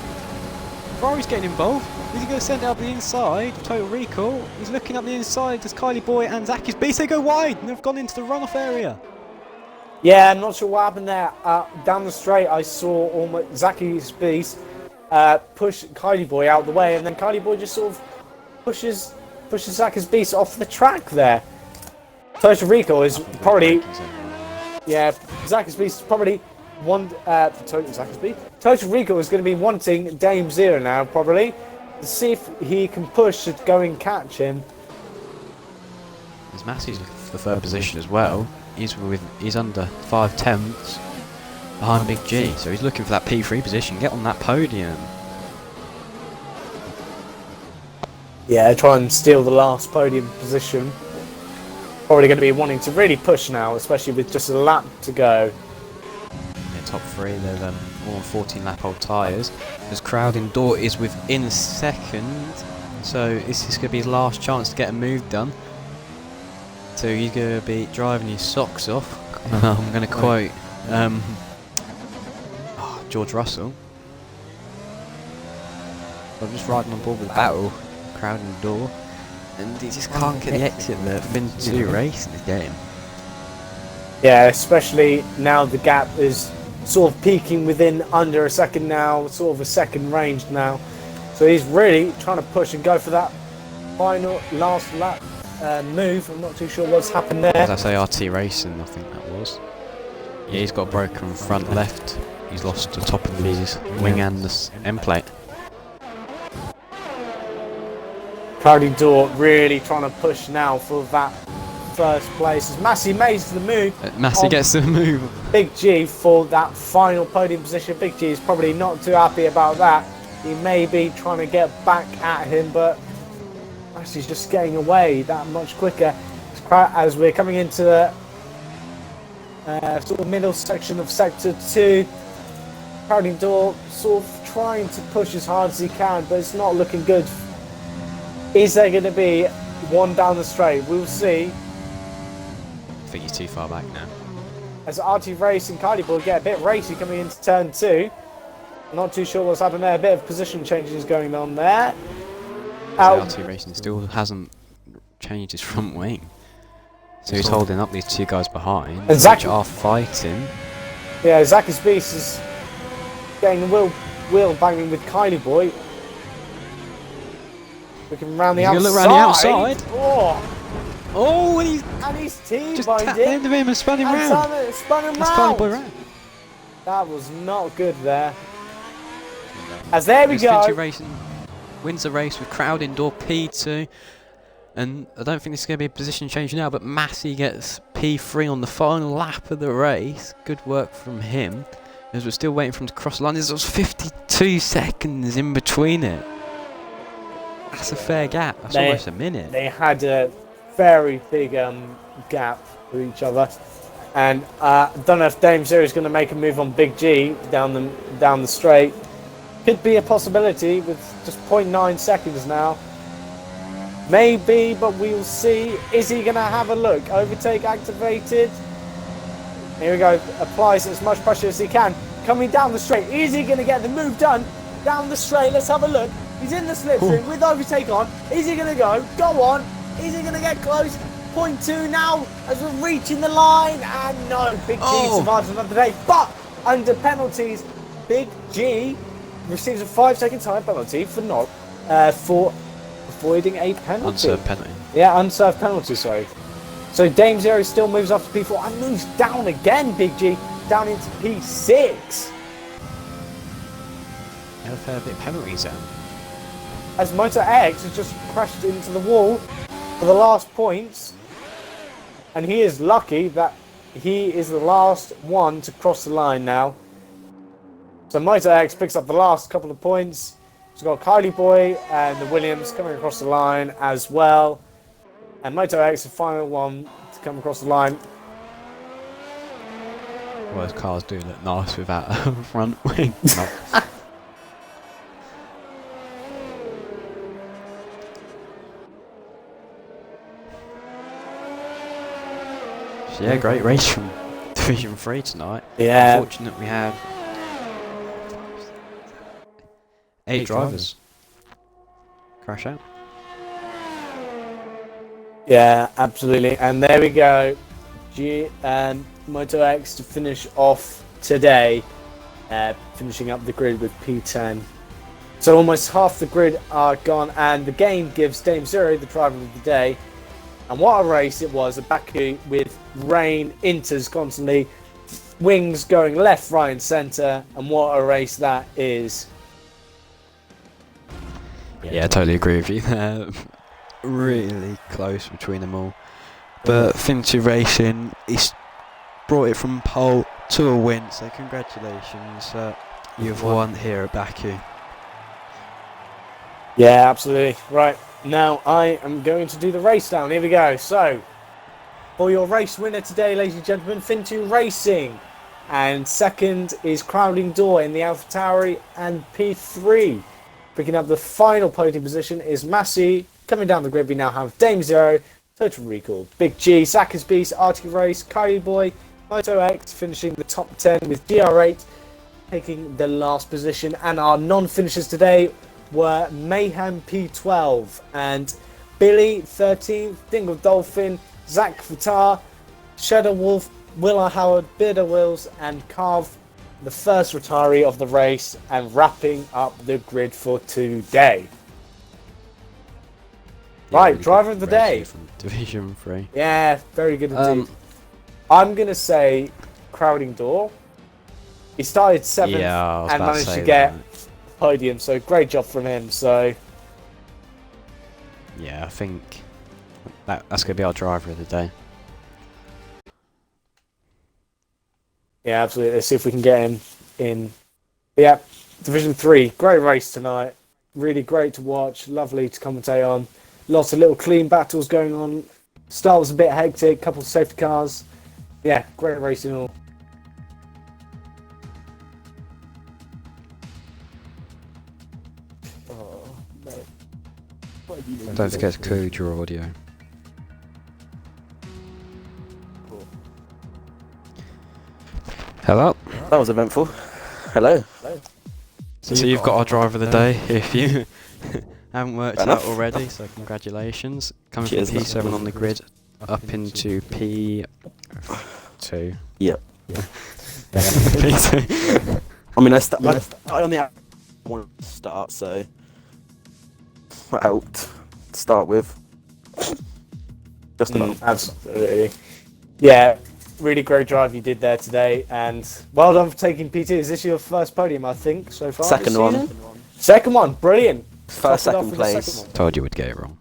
Ferrari's getting involved. Is he going to send it up the inside? Total recall. He's looking up the inside. Does Kylie Boy and Zach's Beast, they go wide and they've gone into the runoff area. Yeah, I'm not sure what happened there. Down the straight, I saw almost Zacky's Beast push Kylie Boy out the way, and then Kylie Boy just sort of pushes Zacky's Beast off the track there. Total recall is probably, yeah, Zacky's Beast is probably Total recall is going to be wanting Dame Zero now, probably, to see if he can push to go and catch him. There's Massey's looking for the third position as well. He's under 5 tenths behind Big G, so he's looking for that P3 position. Get on that podium. Yeah, try and steal the last podium position. Probably going to be wanting to really push now, especially with just a lap to go. Yeah, top 3, they're all on 14 lap old tyres. As Crowd Indoor is within second, so this is going to be his last chance to get a move done. So he's going to be driving his socks off. I'm going to quote George Russell. I'm just riding on board with the battle, Crowd Indoor, and he just can't get the exit there. Been 2 race in this game. Yeah, especially now the gap is sort of peaking within under a second now, sort of a second range now. So he's really trying to push and go for that final last lap move. I'm not too sure what's happened there. As I say, RT Racing, I think that was. Yeah, he's got a broken front left. He's lost the top of his wing and the end plate. Crowd Indoor really trying to push now for that first place. As Massey makes the move. Massey gets the move. Big G for that final podium position. Big G is probably not too happy about that. He may be trying to get back at him, but Massey's just getting away that much quicker. As we're coming into the sort of middle section of Sector 2, Crowd Indoor sort of trying to push as hard as he can, but it's not looking good. Is there going to be one down the straight? We'll see. I think he's too far back now. As RT Racing Kylie Boy get a bit racy coming into turn 2. Not too sure what's happened there. A bit of position changes going on there. RT Racing still hasn't changed his front wing. So he's holding up these 2 guys behind, and which are fighting. Yeah, Zacchaeus Beast is getting the wheel banging with Kylie Boy. Looking around the outside. Look around the outside. Oh, and he's T-boned just tapped the end of him and spun him round. Spun him That's Kylie Boy round. round. That was not good there. As there we go. Xfinity Racing wins the race with Crowd Indoor P2. And I don't think this is going to be a position change now, but Massey gets P3 on the final lap of the race. Good work from him. As we're still waiting for him to cross the line. There's 52 seconds in between it. That's a fair gap. That's almost a minute. They had a very big gap for each other. And I don't know if Dame Zero is going to make a move on Big G down the straight. Could be a possibility with just 0.9 seconds now. Maybe, but we'll see. Is he going to have a look? Overtake activated. Here we go. Applies as much pressure as he can. Coming down the straight. Is he going to get the move done? Down the straight. Let's have a look. He's in the slipstream with overtake on. Is he going to go? Go on. Is he going to get close? 0.2 now as we're reaching the line. And no, Big G survives another day. But under penalties, Big G receives a 5-second time penalty for not for avoiding a penalty. Unserved penalty. Yeah, unserved penalty, sorry. So Dame Zero still moves up to P4 and moves down again, Big G, down into P6. Had a fair bit of penalties then. As Motor X has just crashed into the wall for the last points. And he is lucky that he is the last one to cross the line now. So Motor X picks up the last couple of points. He's got Kylie Boy and the Williams coming across the line as well. And Moto X, the final one to come across the line. Well, those cars do look nice without a front wing. yeah, great race from Division 3 tonight. Yeah. Unfortunate we had 8 drivers crash out. Yeah, absolutely. And there we go. Moto X to finish off today, finishing up the grid with P10. So almost half the grid are gone, and the game gives Dame Zero the driver of the day. And what a race it was at Baku, with rain, inters constantly, wings going left, right, and centre. And what a race that is. Yeah, I totally agree with you there. Really close between them all. But Fintu Racing, he's brought it from pole to a win, so congratulations. You've won here at Baku. Yeah, absolutely. Right, now I am going to do the race down. Here we go. So, for your race winner today, ladies and gentlemen, Fintu Racing. And second is Crowding Door in the AlphaTauri and P3. Picking up the final podium position is Massey. Coming down the grid, we now have Dame Zero, Total Recall, Big G, Saka's Beast, RT Race, Kylie Boy, Moto X finishing the top 10 with GR8 taking the last position. And our non-finishers today were Mayhem P12 and Billy 13th, Dingle Dolphin, Zach Fattar, Shadow Wolf, Willa Howard, Bearder Wills, and Carve, the first retiree of the race, and wrapping up the grid for today. Yeah, Right, really driver good of the race day. here from Division 3. Yeah, very good indeed. I'm going to say Crowding Door. He started 7th Yeah, I was and about managed say to get that. podium, so great job from him. So Yeah, I think that's going to be our driver of the day. yeah, absolutely. Let's see if we can get him in. Yeah, Division 3. Great race tonight. Really great to watch. Lovely to commentate on. Lots of little clean battles going on. Start was a bit hectic. Couple of safety cars. Yeah, great racing all. Oh, mate. Don't forget to code your audio. Hello. That was eventful. Hello. So you've got our driver of the day if you haven't worked Fair it out enough. already, so congratulations. Coming Cheers, from man. P7 on the grid up into P2. Yep. P2. I mean, I only want to start, so out to start with. Just about. Absolutely. Yeah, really great drive you did there today, and well done for taking P2. Is this your first podium, I think, so far? Second this one. season? Second one, brilliant. First, Top it off second with the place. second one. Told you would get it wrong.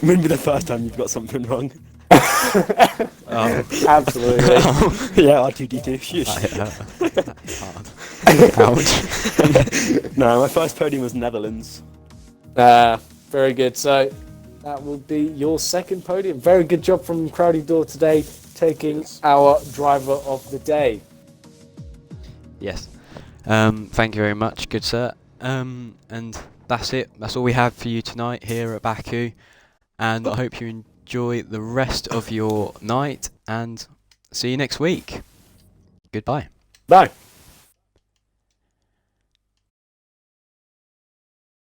Maybe the first time you've got something wrong. Oh. Absolutely. Yeah, R2D2. Shush. That is hard. Ouch. No, my first podium was Netherlands. Very good. So that will be your second podium. Very good job from Crowding Door today, taking our driver of the day. Yes. Thank you very much, good sir. And that's it. That's all we have for you tonight here at Baku. And I hope you enjoy the rest of your night and see you next week. Goodbye. Bye.